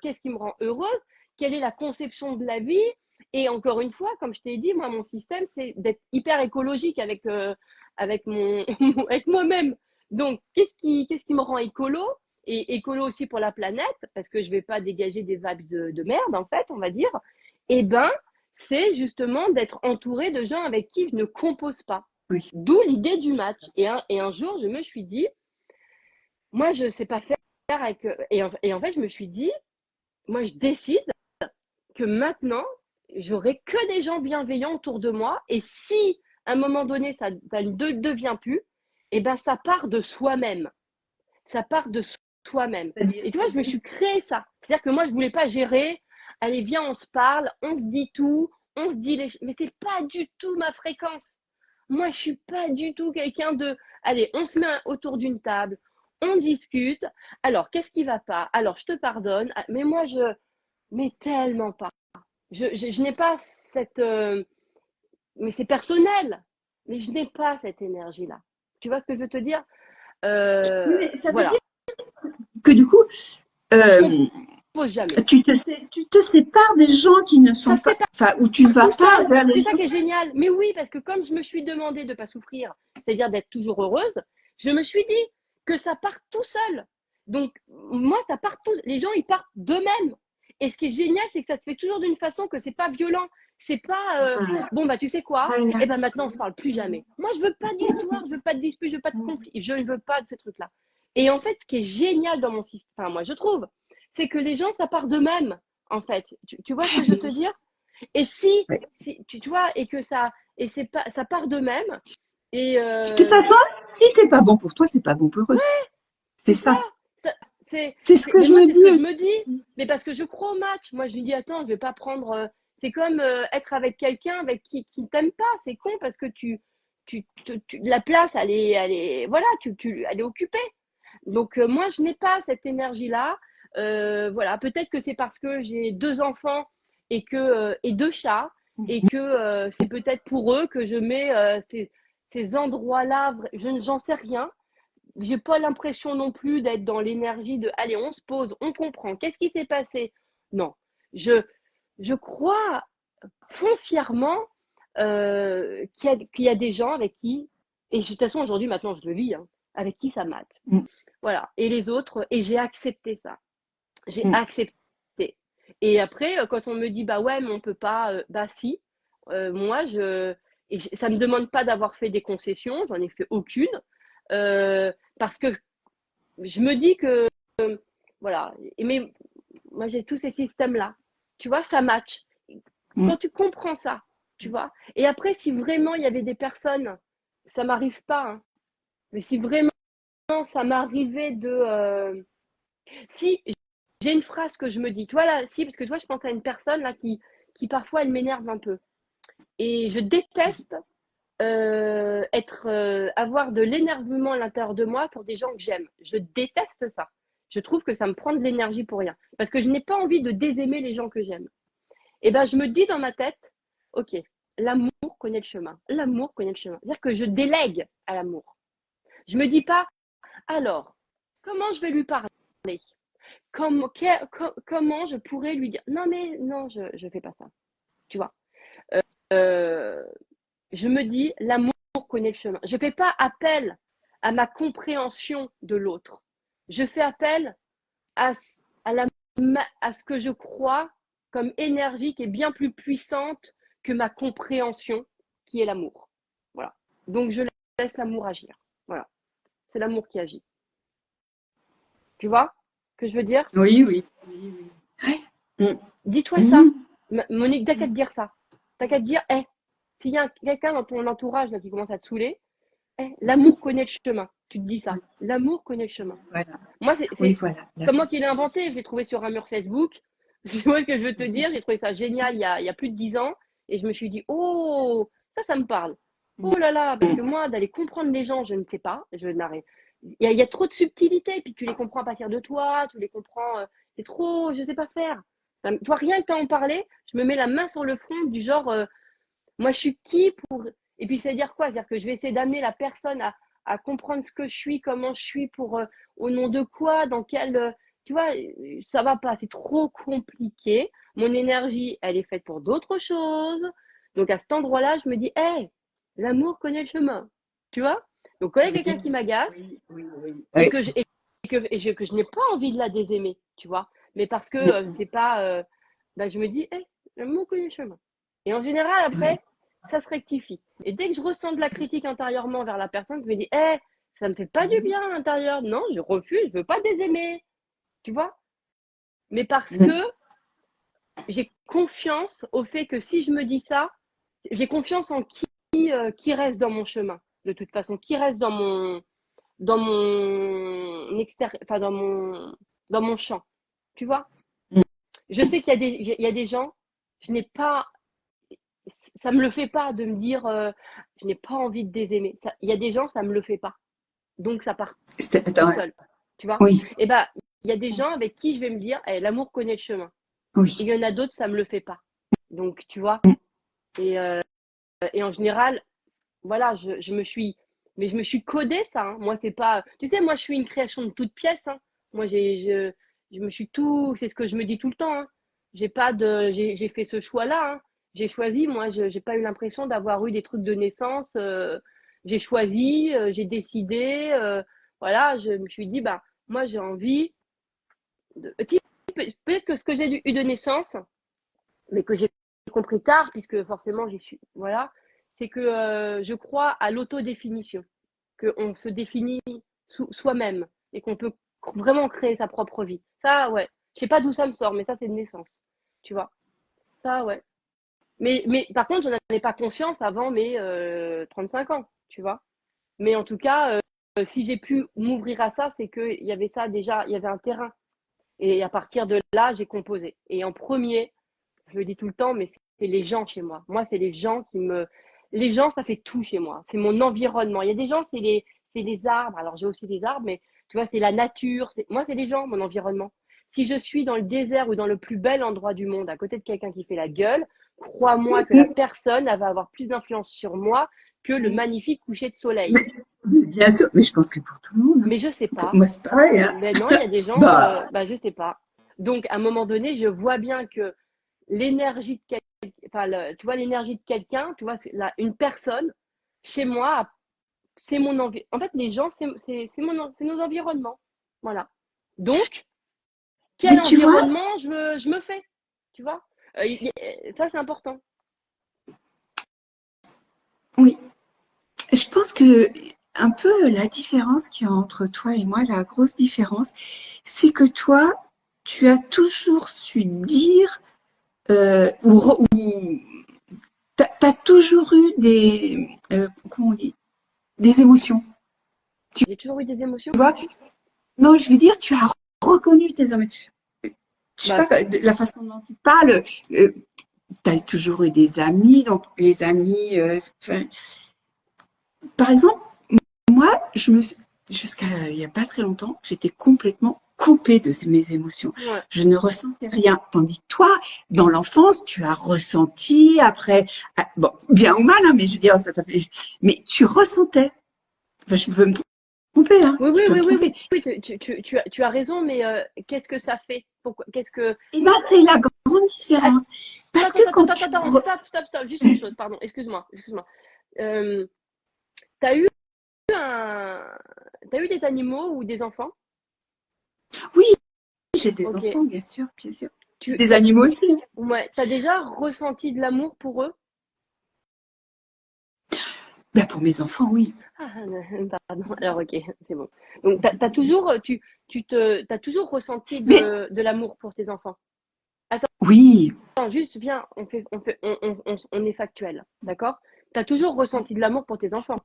qu'est-ce qui me rend heureuse? Quelle est la conception de la vie? Et encore une fois, comme je t'ai dit, moi, mon système, c'est d'être hyper écologique avec avec moi-même. Donc, qu'est-ce qui me rend écolo? Et écolo aussi pour la planète, parce que je vais pas dégager des vibes de merde, en fait, on va dire. Eh ben, c'est justement d'être entouré de gens avec qui je ne compose pas. oui, D'où l'idée du match. Et un jour, je me suis dit, moi, je ne sais pas faire avec. Et en fait, je me suis dit, moi, je décide que maintenant, j'aurai que des gens bienveillants autour de moi. Et si, à un moment donné, ça ne devient plus, eh ben, ça part de soi-même. Ça part de soi-même. Et tu vois, je me suis créé ça. C'est-à-dire que moi, je ne voulais pas gérer. Allez, viens, on se parle, on se dit tout, on se dit les choses. Mais c'est pas du tout ma fréquence. Moi, je suis pas du tout quelqu'un de. Allez, on se met autour d'une table, on discute. Alors, qu'est-ce qui va pas? Alors, je te pardonne. Mais moi, mais tellement pas. Je n'ai pas cette. Mais c'est personnel. Mais je n'ai pas cette énergie-là. Tu vois ce que je veux te dire? oui, mais ça veut dire Voilà. que du coup, Je euh, compose jamais. tu te sépares des gens qui ne Ça sont pas, sépare enfin, où tu ne vas tout pas seul. vers les C'est ça gens. qui est génial. Mais oui, parce que comme je me suis demandé de ne pas souffrir, c'est-à-dire d'être toujours heureuse, je me suis dit que ça part tout seul. Donc, moi, ça part tout. Les gens, ils partent d'eux-mêmes. Et ce qui est génial, c'est que ça se fait toujours d'une façon que c'est pas violent. C'est pas Voilà. bon bah tu sais quoi? Voilà. Eh ben maintenant on se parle plus jamais. Moi je veux pas d'histoire, je veux pas de dispute, je veux pas de conflit, je ne veux pas de ces trucs-là. Et en fait, ce qui est génial dans mon système, enfin moi je trouve, c'est que les gens ça part d'eux-mêmes en fait. Tu vois ce que je veux te dire? Et si, Oui. tu vois, et que ça, et c'est pas, ça part d'eux-mêmes, Et De toute façon, si c'est pas bon pour toi, c'est pas bon pour eux. C'est c'est ça. ça. Ça- C'est ce que mais je moi, me c'est ce que je dis. me dis. Mais parce que je crois au match. Moi, je me dis, attends, je vais pas prendre. C'est comme être avec quelqu'un avec qui ne t'aime pas. C'est con parce que la place, voilà, elle est occupée. Donc, moi, je n'ai pas cette énergie-là. Voilà, peut-être que c'est parce que j'ai 2 enfants et 2 chats et que c'est peut-être pour eux que je mets ces endroits-là. J'en sais rien. J'ai pas l'impression non plus d'être dans l'énergie de allez, on se pose, on comprend. Qu'est-ce qui s'est passé? Non, je, je crois foncièrement qu'il y a des gens avec qui, et de toute façon aujourd'hui maintenant je le vis, hein, avec qui ça match. Mm, Voilà. Et les autres, et j'ai accepté ça. J'ai mm, accepté. Et après, quand on me dit bah ouais, mais on peut pas, bah si. Moi, ça me demande pas d'avoir fait des concessions, j'en ai fait aucune, parce que je me dis que voilà. Mais moi j'ai tous ces systèmes-là. Tu vois, ça match. mm. Quand tu comprends ça, tu vois. Et après, si vraiment il y avait des personnes, ça m'arrive pas, hein, mais si vraiment ça m'arrivait si j'ai une phrase que je me dis, tu vois là, si, parce que tu vois, je pense à une personne là qui parfois elle m'énerve un peu. Et je déteste avoir de l'énervement à l'intérieur de moi pour des gens que j'aime. Je déteste ça. Je trouve que ça me prend de l'énergie pour rien. Parce que je n'ai pas envie de désaimer les gens que j'aime. Et ben, je me dis dans ma tête, ok, l'amour connaît le chemin. L'amour connaît le chemin. C'est-à-dire que je délègue à l'amour. Je me dis pas, alors, comment je vais lui parler? Comment je pourrais lui dire? Non, mais non, je fais pas ça. Tu vois? Euh, je me dis, l'amour connaît le chemin. Je ne fais pas appel à ma compréhension de l'autre. Je fais appel à, à, la, à ce que je crois comme énergie qui est bien plus puissante que ma compréhension, qui est l'amour. Voilà. Donc, je laisse l'amour agir. Voilà. C'est l'amour qui agit. Tu vois ce que je veux dire? Oui, oui, oui, oui. Mm, Dis-toi ça. mm, Monique, t'as qu'à mm. te dire ça. T'as qu'à te dire, s'il y a quelqu'un dans ton entourage là, qui commence à te saouler, l'amour connaît le chemin. Tu te dis ça. L'amour connaît le chemin. Voilà. Moi, Oui, c'est voilà. pas moi qui l'ai inventé. Je l'ai trouvé sur un mur Facebook. Tu vois ce que je veux te dire? J'ai trouvé ça génial il y a plus de 10 ans. Et je me suis dit, oh, ça me parle. Mm, Oh là là, parce que mm. moi, d'aller comprendre les gens, je ne sais pas. Je n'arrive. Il y a trop de subtilités. Puis tu les comprends à partir de toi. Tu les comprends. C'est trop, je sais pas faire. Tu vois, rien que en parler, je me mets la main sur le front du genre, moi, je suis qui pour. Et puis, c'est-à-dire quoi? C'est-à-dire que je vais essayer d'amener la personne à comprendre ce que je suis, comment je suis, au nom de quoi, dans quel. Tu vois, ça va pas, c'est trop compliqué. Mon énergie, elle est faite pour d'autres choses. Donc, à cet endroit-là, je me dis, hé, l'amour connaît le chemin. Tu vois? Donc, quand il y a Oui, quelqu'un qui m'agace oui, oui, oui. et Oui. que je n'ai pas envie de la désaimer, tu vois, mais parce que Mm, c'est pas. Bah, je me dis, hé, l'amour connaît le chemin. Et en général, oui. après, ça se rectifie. Et dès que je ressens de la critique intérieurement vers la personne, je me dis, hé, ça me fait pas du bien à l'intérieur. Non, je refuse, je veux pas désaimer. Tu vois? Mais parce que Mm. j'ai confiance au fait que si je me dis ça, j'ai confiance en qui reste dans mon chemin, de toute façon, qui reste dans mon extérieur, enfin dans mon champ. Tu vois? Mm. Je sais qu'il y a des gens, je n'ai pas, ça me le fait pas de me dire, je n'ai pas envie de les aimer. Il y a des gens, ça me le fait pas. Donc ça part tout Attends, seul. Tu vois? oui, Et ben, il y a des gens avec qui je vais me dire, l'amour connaît le chemin. Et oui. il y en a d'autres, ça me le fait pas. Donc tu vois? Mm. Et en général, voilà, mais je me suis codé ça, hein. Moi, c'est pas, tu sais, moi, je suis une création de toute pièce, hein. Moi, je me suis c'est ce que je me dis tout le temps, hein. J'ai fait ce choix-là, hein. J'ai choisi, moi, j'ai pas eu l'impression d'avoir eu des trucs de naissance. J'ai choisi, j'ai décidé, voilà, je me suis dit, bah, moi, j'ai envie peut-être que ce que j'ai eu de naissance, mais que j'ai compris tard, puisque forcément j'y suis, voilà, c'est que je crois à l'autodéfinition, qu'on se définit soi-même et qu'on peut vraiment créer sa propre vie. Ça, ouais. Je sais pas d'où ça me sort, mais ça, c'est de naissance. Tu vois? Ça, ouais. Mais par contre, je n'en avais pas conscience avant mes 35 ans, tu vois? Mais en tout cas, si j'ai pu m'ouvrir à ça, c'est qu'il y avait ça déjà, il y avait un terrain. Et à partir de là, j'ai composé. Et en premier, je le dis tout le temps, mais c'est les gens chez moi. Moi, c'est les gens qui me. Les gens, ça fait tout chez moi. C'est mon environnement. Il y a des gens, c'est les arbres. Alors, j'ai aussi des arbres, mais tu vois, c'est la nature. Moi, c'est les gens, mon environnement. Si je suis dans le désert ou dans le plus bel endroit du monde, à côté de quelqu'un qui fait la gueule, crois-moi que la personne, elle va avoir plus d'influence sur moi que le magnifique coucher de soleil. Bien sûr, mais je pense que pour tout le monde. Mais je sais Pour pas. moi, c'est pareil. Hein. Mais non, il y a des gens, je sais pas. Donc, à un moment donné, je vois bien que l'énergie de quelqu'un, enfin, tu vois, l'énergie de quelqu'un, tu vois, là, une personne, chez moi, c'est mon environnement. En fait, les gens, c'est nos environnements. Voilà. Donc, quel Mais tu vois, environnement je me fais, tu vois? Ça, c'est important. oui, je pense que un peu la différence qu'il y a entre toi et moi, la grosse différence, c'est que toi, tu as toujours su dire ou t'as toujours eu des comment on dit des émotions. Tu J'ai toujours eu des émotions. vois? Non, je veux dire, tu as reconnu tes émotions. Je sais Bah, pas la façon dont tu parles. Tu as toujours eu des amis, donc les amis. Par exemple, moi, jusqu'à il y a pas très longtemps, j'étais complètement coupée de mes émotions. ouais. Je ne ressentais rien. Tandis que toi, dans l'enfance, tu as ressenti après, bon, bien ou mal, hein, mais je veux dire, ça t'a fait, mais tu ressentais. Enfin, je peux me tromper, hein, Oui, je oui, peux me oui, oui, tromper. oui, tu as raison, mais qu'est-ce que ça fait? Pourquoi, qu'est-ce que. Et là, c'est la grande différence. Parce Attends, que attends, quand attends, tu... attends, stop, juste une chose, pardon, excuse-moi. Euh, t'as eu un, t'as eu des animaux ou des enfants? Oui, j'ai des Ok. enfants, bien sûr, bien sûr. Tu, Des t'as, animaux aussi. Hein. ouais, t'as déjà ressenti de l'amour pour eux? Ben, pour mes enfants, oui. Ah, pardon. Alors, ok, c'est bon. Donc, t'as toujours ressenti Mais de l'amour pour tes enfants. oui, Attends, juste viens, on est factuel, d'accord? T'as toujours ressenti de l'amour pour tes enfants.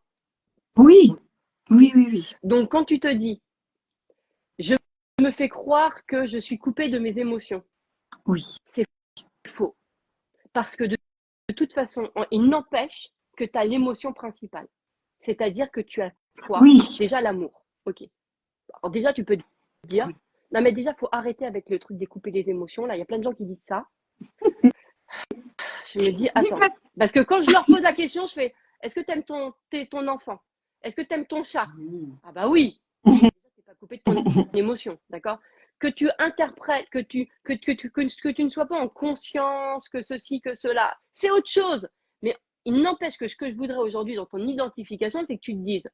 oui, oui, oui, oui. Donc, quand tu te dis, je me fais croire que je suis coupée de mes émotions, Oui, c'est faux. Parce que de toute façon, il n'empêche que tu as l'émotion principale. C'est-à-dire que tu as quoi? oui, Déjà l'amour. Ok. Alors déjà, tu peux te dire, oui. non mais déjà, faut arrêter avec le truc découper des émotions. Là, il y a plein de gens qui disent ça. Je me dis, attends. Parce que quand je leur pose la question, je fais, est-ce que tu aimes ton enfant? Est-ce que tu aimes ton chat? Ah bah oui. C'est pas coupé de ton émotion, d'accord? Que tu interprètes, que tu ne sois pas en conscience, que ceci, que cela, c'est autre chose. Mais il n'empêche que ce que je voudrais aujourd'hui dans ton identification, c'est que tu te dises,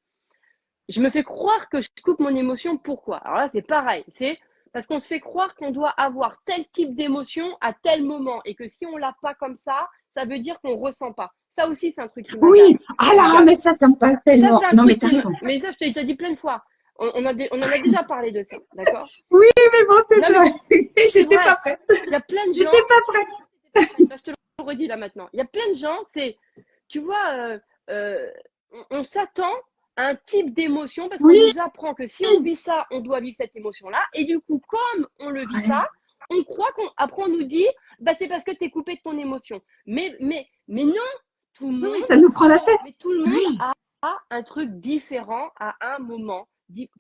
je me fais croire que je coupe mon émotion, pourquoi? Alors là, c'est pareil, c'est parce qu'on se fait croire qu'on doit avoir tel type d'émotion à tel moment et que si on l'a pas comme ça veut dire qu'on ressent pas. Ça aussi, c'est un truc qui m'agace. Oui, ah Qui me là, gave. mais ça me parle Ça, tellement. c'est un Non, mais truc t'as raison. Mais ça, je t'ai déjà dit plein de fois. On en a déjà parlé de ça, d'accord? Oui, mais bon, c'est Non, mais vrai. c'est J'étais pas vrai. prête. Il y a plein de gens. J'étais pas prête. Bah, je te le redis là maintenant. Il y a plein de gens, tu vois, on s'attend à un type d'émotion parce qu'on Oui, nous apprend que si on vit ça, on doit vivre cette émotion-là. Et du coup, comme on le vit ouais. ça, on croit qu'après on nous dit, bah, c'est parce que tu es coupé de ton émotion. Mais non, tout le Oui, monde, ça nous prend la tête. mais tout le monde Oui, a un truc différent à un moment.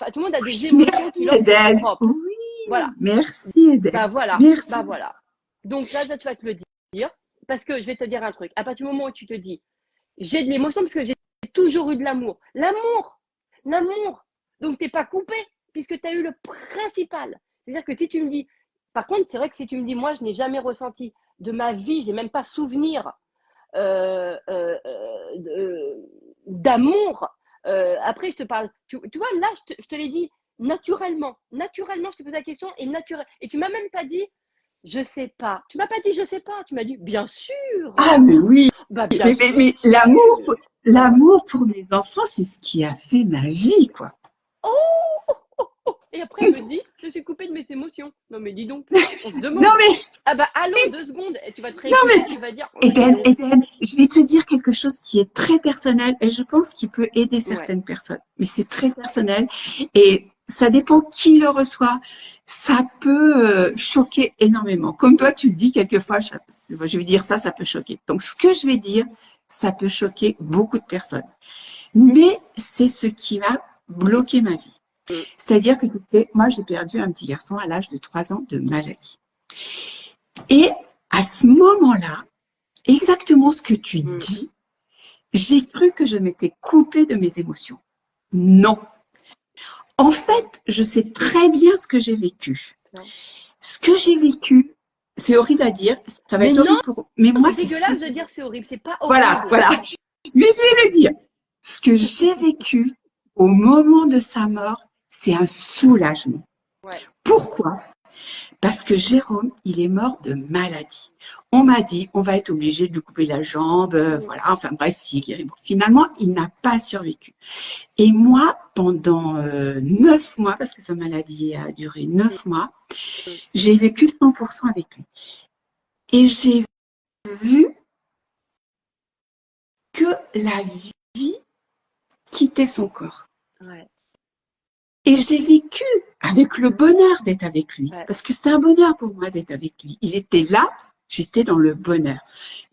Enfin, tout le monde a des oui, émotions qui merci leur sont Eden. propres. Oui, Voilà. merci Eden. Bah voilà, Merci. bah voilà. Donc là, tu vas te le dire, parce que je vais te dire un truc. À partir du moment où tu te dis, j'ai de l'émotion parce que j'ai toujours eu de l'amour. L'amour. Donc t'es pas coupé, puisque tu as eu le principal. C'est-à-dire que si tu me dis, par contre, c'est vrai que si tu me dis, moi, je n'ai jamais ressenti de ma vie, je n'ai même pas souvenir d'amour. Après, je te parle, tu vois, là, je te l'ai dit naturellement. Naturellement, je te pose la question et tu m'as même pas dit, je sais pas. Tu m'as pas dit, je sais pas. Tu m'as dit, bien sûr. Ah, mais oui. Bah, bien sûr. Mais l'amour pour mes enfants, c'est ce qui a fait ma vie, quoi. Oh, Et après, elle me dit, je suis coupée de mes émotions. Non, mais dis donc, on se demande. Non, mais, Ah bah, allô, 2 secondes. Et tu vas te non, mais, réécouter, tu vas dire, oh, bah, dis donc. Je vais te dire quelque chose qui est très personnel et je pense qu'il peut aider Ouais. certaines personnes. Mais c'est très personnel et ça dépend qui le reçoit. Ça peut choquer énormément. Comme toi, tu le dis quelquefois, je vais dire ça, ça peut choquer. Donc, ce que je vais dire, ça peut choquer beaucoup de personnes. Mais c'est ce qui m'a bloqué ma vie. Mm. C'est-à-dire que, tu sais, moi, j'ai perdu un petit garçon à l'âge de 3 ans de maladie. Et à ce moment-là, exactement ce que tu Mm. dis, j'ai cru que je m'étais coupée de mes émotions. Non. En fait, je sais très bien ce que j'ai vécu. Non. Ce que j'ai vécu, c'est horrible à dire, ça va Mais être non, horrible pour mais moi, c'est c'est ce que dégueulasse de dire c'est horrible. C'est pas voilà, horrible. voilà. Mais je vais le dire. Ce que j'ai vécu au moment de sa mort, c'est un soulagement. Ouais. Pourquoi? Parce que Jérôme, il est mort de maladie. On m'a dit, on va être obligé de lui couper la jambe, voilà, enfin bref, s'il guérit. Bon, finalement, il n'a pas survécu. Et moi, pendant 9 mois, parce que sa maladie a duré 9 mois, j'ai vécu 100% avec lui. Et j'ai vu que la vie quittait son corps. Ouais. Et j'ai vécu avec le bonheur d'être avec lui, Ouais. parce que c'était un bonheur pour moi d'être avec lui. Il était là, j'étais dans le bonheur.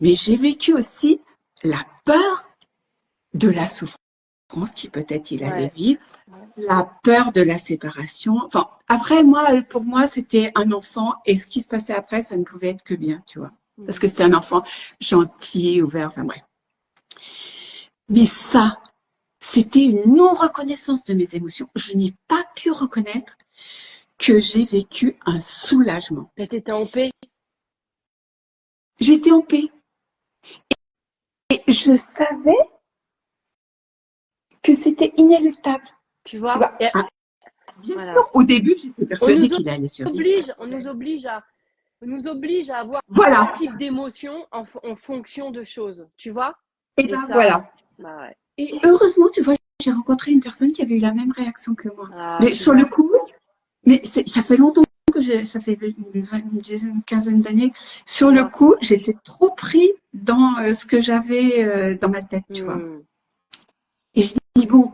Mais j'ai vécu aussi la peur de la souffrance qui peut-être il allait Ouais. vivre, Ouais. la peur de la séparation. Enfin, après, moi, pour moi, c'était un enfant et ce qui se passait après, ça ne pouvait être que bien, tu vois. Parce que c'était un enfant gentil, ouvert, enfin bref. Mais ça, c'était une non-reconnaissance de mes émotions. Je n'ai pas pu reconnaître que j'ai vécu un soulagement. Mais t'étais en paix. J'étais en paix. Et je savais que c'était inéluctable. Tu Tu vois? vois, Et bien voilà. sûr, au début, j'étais On persuadée nous qu'il allait survivre. on nous oblige à avoir Voilà. un type d'émotion en fonction de choses. Tu vois? Et Et ben ça, voilà. bah ouais. Et heureusement, tu vois, j'ai rencontré une personne qui avait eu la même réaction que moi. Ah, Mais tu sur le vois? coup, ça fait longtemps que ça fait une quinzaine d'années. Tu Sur le vois? coup, j'étais trop pris dans ce que j'avais dans ma tête, tu vois. Hmm. Et je dis, bon,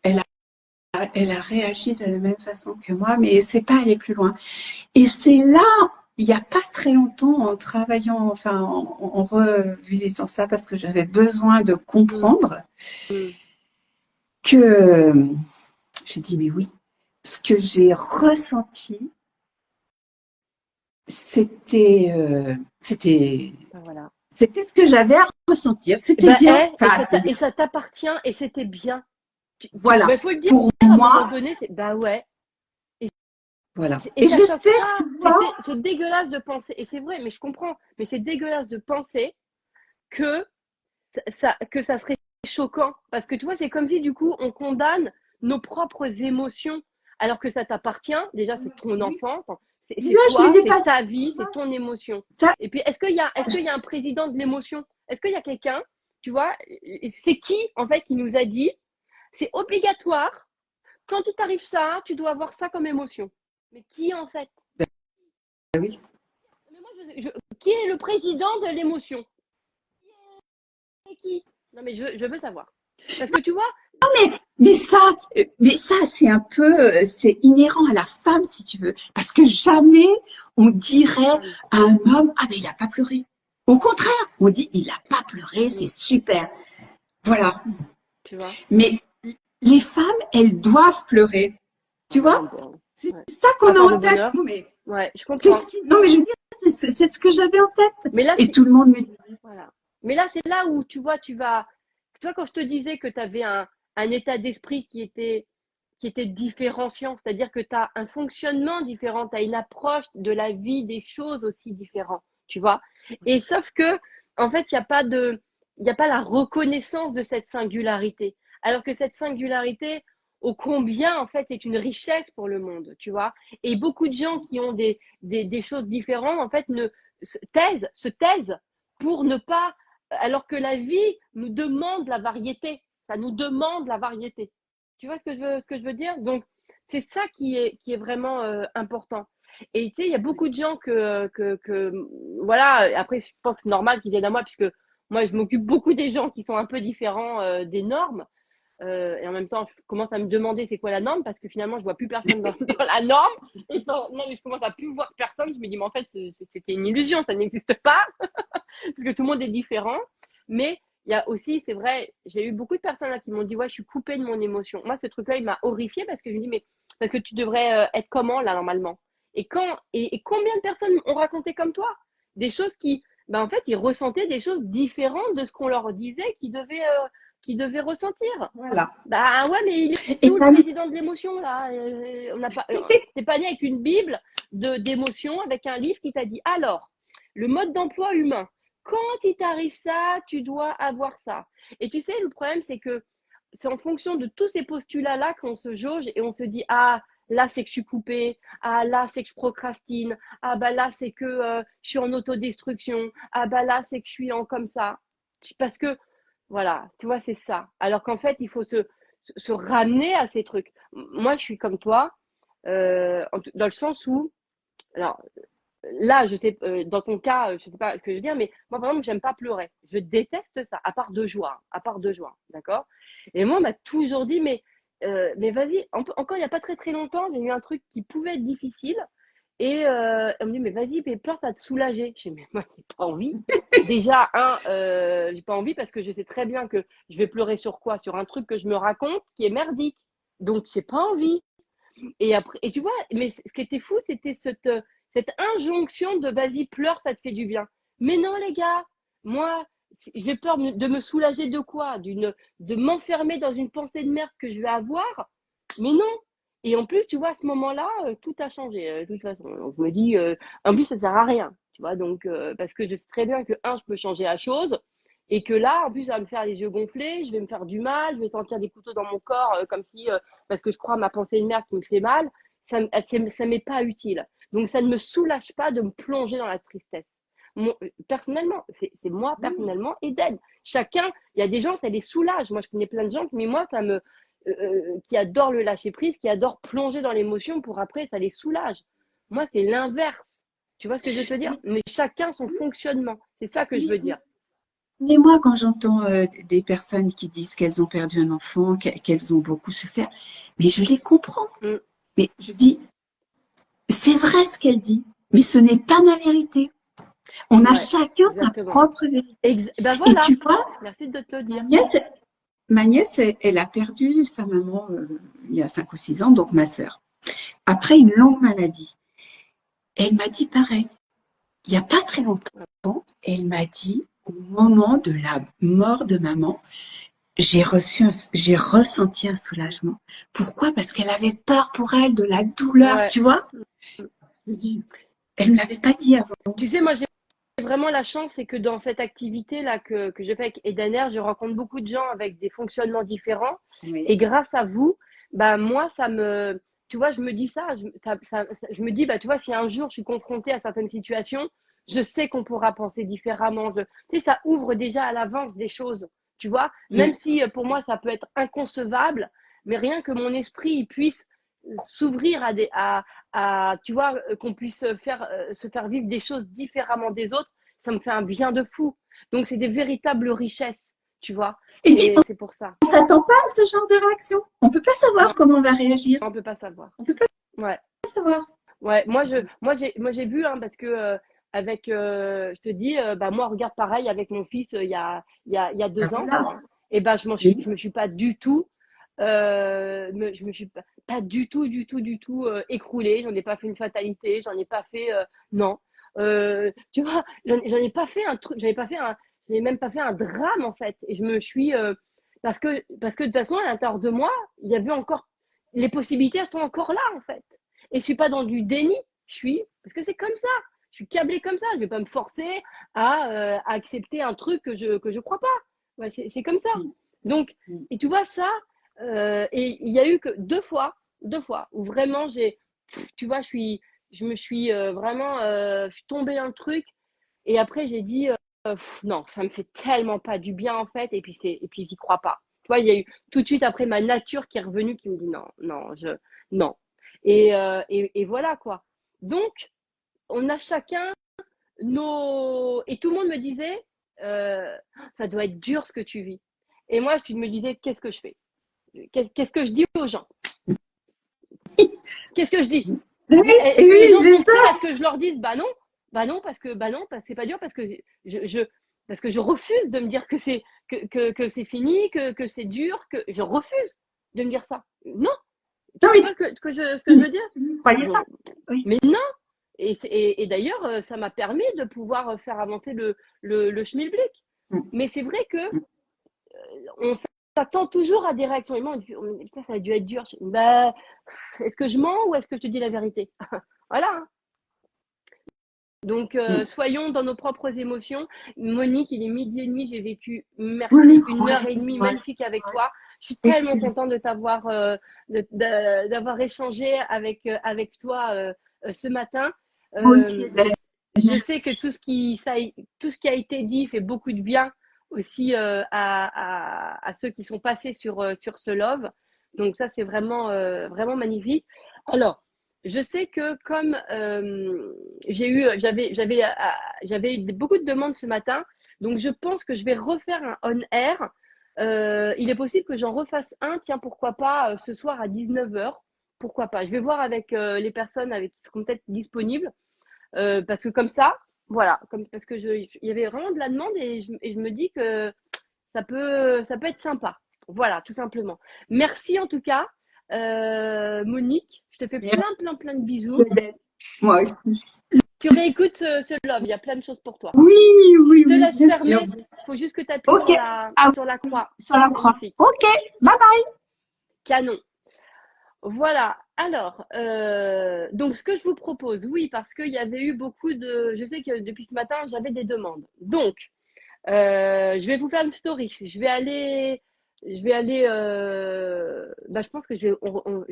elle a réagi de la même façon que moi, mais c'est pas aller plus loin. Et c'est là, il n'y a pas très longtemps, en travaillant, enfin, en revisitant ça, parce que j'avais besoin de Hmm. comprendre, Hmm. que j'ai dit, mais oui, ce que j'ai ressenti, c'était, Ben voilà. c'était ce que j'avais à ressentir. C'était Ben, bien. et Enfin, et ça t'appartient et c'était bien. voilà. Ben, faut le dire Pour à un moment moi, donné, bah ouais. Et, voilà. et Et ça choque j'espère, pas. tu vois, C'est dégueulasse de penser, et c'est vrai, mais je comprends, mais c'est dégueulasse de penser que que ça serait choquant. Parce que tu vois, c'est comme si du coup, on condamne nos propres émotions, alors que ça t'appartient. Déjà, c'est ton oui, enfant, c'est là, je l'ai toi, c'est dépassé. ta vie, c'est ton émotion. Ça, Et puis, est-ce qu'il y a un président de l'émotion? Est-ce qu'il y a quelqu'un, tu vois, c'est qui, en fait, qui nous a dit, c'est obligatoire, quand il t'arrive ça, tu dois avoir ça comme émotion. Mais qui, en fait? oui. Mais moi, qui est le président de l'émotion? C'est qui? Non, mais je veux savoir. Parce que tu vois, Mais ça, c'est un peu, c'est inhérent à la femme, si tu veux. Parce que jamais on dirait femme, à un homme, ah, mais il n'a pas pleuré. Au contraire, on dit, il n'a pas pleuré, c'est super. Voilà. tu vois. Mais les femmes, elles doivent pleurer. Tu Ouais, vois? bon, C'est ouais. ça qu'on Pas a pour le en tête. bonheur. Non, mais Ouais, je c'est comprends. non, mais je veux dire, c'est ce que j'avais en tête. Mais là, Et tout le monde me dit, voilà. Mais là, c'est là où, tu vois, tu vois, quand je te disais que tu avais un état d'esprit qui était différenciant, c'est-à-dire que tu as un fonctionnement différent, tu as une approche de la vie, des choses aussi différentes, tu vois. Et sauf que, en fait, il y a pas la reconnaissance de cette singularité. Alors que cette singularité, ô combien, en fait, est une richesse pour le monde, tu vois. Et beaucoup de gens qui ont des choses différentes, en fait, se taisent pour ne pas, alors que la vie nous demande la variété. Ça nous demande la variété. Tu vois ce que je veux dire? Donc, c'est ça qui est vraiment important. Et tu sais, il y a beaucoup de gens voilà, après, je pense que c'est normal qu'ils viennent à moi, puisque moi, je m'occupe beaucoup des gens qui sont un peu différents des normes. Et en même temps, je commence à me demander c'est quoi la norme, parce que finalement, je vois plus personne dans la norme. Non, mais je commence à plus voir personne. Je me dis, mais en fait, c'était une illusion, ça n'existe pas, parce que tout le monde est différent. Mais il y a aussi, c'est vrai, j'ai eu beaucoup de personnes là qui m'ont dit, ouais, je suis coupée de mon émotion. Moi, ce truc-là, il m'a horrifiée, parce que je me dis, mais parce que tu devrais être comment là, normalement? Et combien de personnes ont raconté comme toi des choses qui, ben, en fait, ils ressentaient des choses différentes de ce qu'on leur disait qu'ils devaient ressentir. Voilà. Bah ouais, mais il est Et où le ça, président de l'émotion là? On n'a pas, t'es pas né avec une bible d'émotion, avec un livre qui t'a dit alors le mode d'emploi humain. Quand il t'arrive ça, tu dois avoir ça. Et tu sais, le problème c'est que c'est en fonction de tous ces postulats là qu'on se jauge et on se dit ah là c'est que je suis coupée, ah là c'est que je procrastine, ah bah là c'est que je suis en autodestruction, ah bah là c'est que je suis en comme ça. Parce que voilà, tu vois, c'est ça. Alors qu'en fait, il faut se ramener à ces trucs. Moi, je suis comme toi, dans le sens où, alors là, je sais, dans ton cas, je sais pas ce que je veux dire, mais moi, par exemple, j'aime pas pleurer. Je déteste ça, à part de joie, d'accord? Et moi, on m'a toujours dit, mais vas-y, encore il y a pas très très longtemps, j'ai eu un truc qui pouvait être difficile, et elle me dit, mais vas-y, mais pleure, t'as te soulager. Je dis, mais moi, j'ai pas envie. Déjà, j'ai pas envie parce que je sais très bien que je vais pleurer sur quoi? Sur un truc que je me raconte qui est merdique. Donc, j'ai pas envie. Et après, et tu vois, mais ce qui était fou, c'était cette injonction de vas-y, pleure, ça te fait du bien. Mais non, les gars, moi, j'ai peur de me soulager de quoi? De m'enfermer dans une pensée de merde que je vais avoir. Mais non. Et en plus, tu vois, à ce moment-là, tout a changé, de toute façon. Donc, je me dis, en plus, ça sert à rien. Tu vois, donc, parce que je sais très bien que, je peux changer la chose. Et que là, en plus, ça va me faire les yeux gonflés, je vais me faire du mal, je vais sentir des couteaux dans mon corps, comme si parce que je crois à ma pensée de merde qui me fait mal, ça m'est pas utile. Donc ça ne me soulage pas de me plonger dans la tristesse. Personnellement, c'est moi personnellement Eden. Chacun, il y a des gens, ça les soulage. Moi, je connais plein de gens, mais moi, qui adorent le lâcher prise, qui adorent plonger dans l'émotion pour après, ça les soulage. Moi, c'est l'inverse. Tu vois ce que je veux te dire? Mais chacun son fonctionnement. C'est ça que je veux dire. mais moi, quand j'entends des personnes qui disent qu'elles ont perdu un enfant, qu'elles ont beaucoup souffert, mais je les comprends. Mm. Mais je dis, c'est vrai ce qu'elle dit, mais ce n'est pas ma vérité. On a Ouais, chacun sa exactement. propre vérité. Ben Et voilà. tu vois, Merci de te le ma dire. nièce, ma nièce, elle a perdu sa maman il y a 5 ou 6 ans, donc ma sœur, après une longue maladie. Elle m'a dit pareil. Il n'y a pas très longtemps, elle m'a dit, au moment de la mort de maman, j'ai ressenti un soulagement. Pourquoi? Parce qu'elle avait peur pour elle de la douleur, Ouais. tu vois? Elle ne l'avait pas dit avant. Tu sais, moi, j'ai vraiment la chance, c'est que dans cette activité-là que je fais avec Edaner, je rencontre beaucoup de gens avec des fonctionnements différents. Oui. Et grâce à vous, bah, moi, tu vois, je me dis ça, je me dis, bah, tu vois, si un jour je suis confrontée à certaines situations, je sais qu'on pourra penser différemment. Tu sais, ça ouvre déjà à l'avance des choses, tu vois, même Mm. si pour moi, ça peut être inconcevable, mais rien que mon esprit il puisse s'ouvrir tu vois, qu'on puisse se faire vivre des choses différemment des autres, ça me fait un bien de fou. Donc, c'est des véritables richesses, tu vois. Et puis, Et c'est pour ça. on n'attend pas ce genre de réaction. On ne peut pas Non, savoir comment on va réagir. on peut pas savoir. On ne peut pas Ouais. savoir. Ouais. Moi, j'ai vu, hein, parce que, je te dis, bah, moi, regarde, pareil, avec mon fils, il y a Ah, 2 ans, voilà. et ben, Oui. je me suis pas du tout, je me suis pas du tout, du tout, du tout écroulée. J'en ai pas fait une fatalité. J'en ai pas fait, non. Tu vois, j'en ai pas fait un truc. J'en ai même pas fait un drame en fait. Et je me suis, parce que de toute façon, à l'intérieur de moi, il y avait encore les possibilités, elles sont encore là en fait. Et je suis pas dans du déni. Parce que c'est comme ça. Je suis câblée comme ça. Je vais pas me forcer à accepter un truc que je crois pas. Ouais, c'est comme ça. Mm. Donc, Mm. et tu vois ça, et il y a eu que deux fois, où vraiment tu vois, je me suis vraiment, je suis tombée dans le truc, et après j'ai dit, non, ça me fait tellement pas du bien en fait, et puis j'y crois pas. Tu vois, il y a eu tout de suite après ma nature qui est revenue, qui me dit non, non, non. Et voilà quoi. Donc, on a chacun nos. Et tout le monde me disait, ça doit être dur ce que tu vis. Et moi, je me disais, qu'est-ce que je fais? Qu'est-ce que je dis aux gens? Qu'est-ce que je dis? Oui, Est-ce que les oui, gens c'est sont prêts à ce que je leur dise bah non, parce que c'est pas dur, parce que parce que je refuse de me dire que c'est fini, que c'est dur, que je refuse de me dire ça. Non, ça. tu Oui, vois ce que je veux dire? croyez Je- pas. Oui. mais non. Et d'ailleurs, ça m'a permis de pouvoir faire avancer le schmilblick. Mais c'est vrai que on s'attend toujours à des réactions. Et moi, on dit, putain, ça a dû être dur. Bah, est-ce que je mens ou est-ce que je te dis la vérité? Voilà. Hein. Donc, soyons dans nos propres émotions. Monique, il est 12h30. J'ai vécu, Oui, merci, une heure et demie ouais, magnifique avec toi. Je suis ouais. tellement contente de t'avoir, d'avoir échangé avec toi ce matin. Moi aussi, Je, Hélène. je sais que Merci. tout ce qui a été dit fait beaucoup de bien aussi à ceux qui sont passés sur ce love. Donc ça, c'est vraiment magnifique. Alors, je sais que comme j'avais eu beaucoup de demandes ce matin, donc je pense que je vais refaire un on air. Il est possible que j'en refasse un, tiens, pourquoi pas ce soir à 19h. Pourquoi pas? Je vais voir avec les personnes avec qui seront peut-être disponibles. Parce que comme ça, voilà, parce que il y avait vraiment de la demande et je me dis que ça peut être sympa. Voilà, tout simplement. Merci en tout cas, Monique. Je te fais Merci, plein de bisous. Hélène. Moi aussi. Tu réécoutes ce love, il y a plein de choses pour toi. Oui, oui, Je te oui, laisse bien sûr. fermer. Il faut juste que tu appuies Ok. sur la, Ah sur la oui, croix. sur la croix. Magnifique. Ok. Bye bye. Canon. Voilà. Alors, donc ce que je vous propose, oui, parce qu'il y avait eu beaucoup de. Je sais que depuis ce matin, j'avais des demandes. Donc, je vais vous faire une story. Je pense que je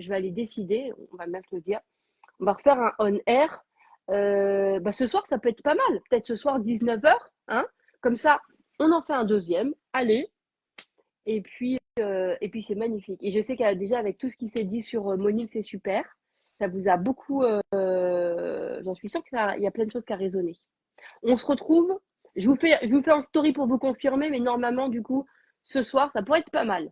vais aller décider. On va même le dire. On va refaire un on air. Ce soir, ça peut être pas mal. Peut-être ce soir 19h, hein. Comme ça, on en fait un deuxième. Allez. Et puis c'est magnifique. Et je sais qu'avec déjà avec tout ce qui s'est dit sur Monique, c'est super. Ça vous a beaucoup. J'en suis sûre qu'il y a plein de choses qui a résonné. On se retrouve. Je vous fais en story pour vous confirmer, mais normalement, du coup, ce soir, ça pourrait être pas mal.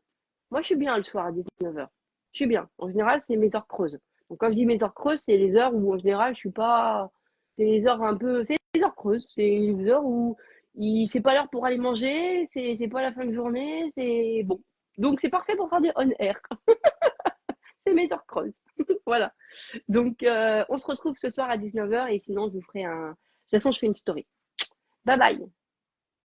Moi, je suis bien le soir à 19h. Je suis bien. En général, c'est mes heures creuses. Donc, quand je dis mes heures creuses, c'est les heures où, en général, je suis pas. C'est les heures un peu. C'est les heures creuses. C'est les heures où c'est pas l'heure pour aller manger, c'est pas la fin de journée, c'est bon. Donc, c'est parfait pour faire des on air. C'est mes heures creuses. Voilà. Donc, on se retrouve ce soir à 19h et sinon, je vous ferai un. De toute façon, je fais une story. Bye bye.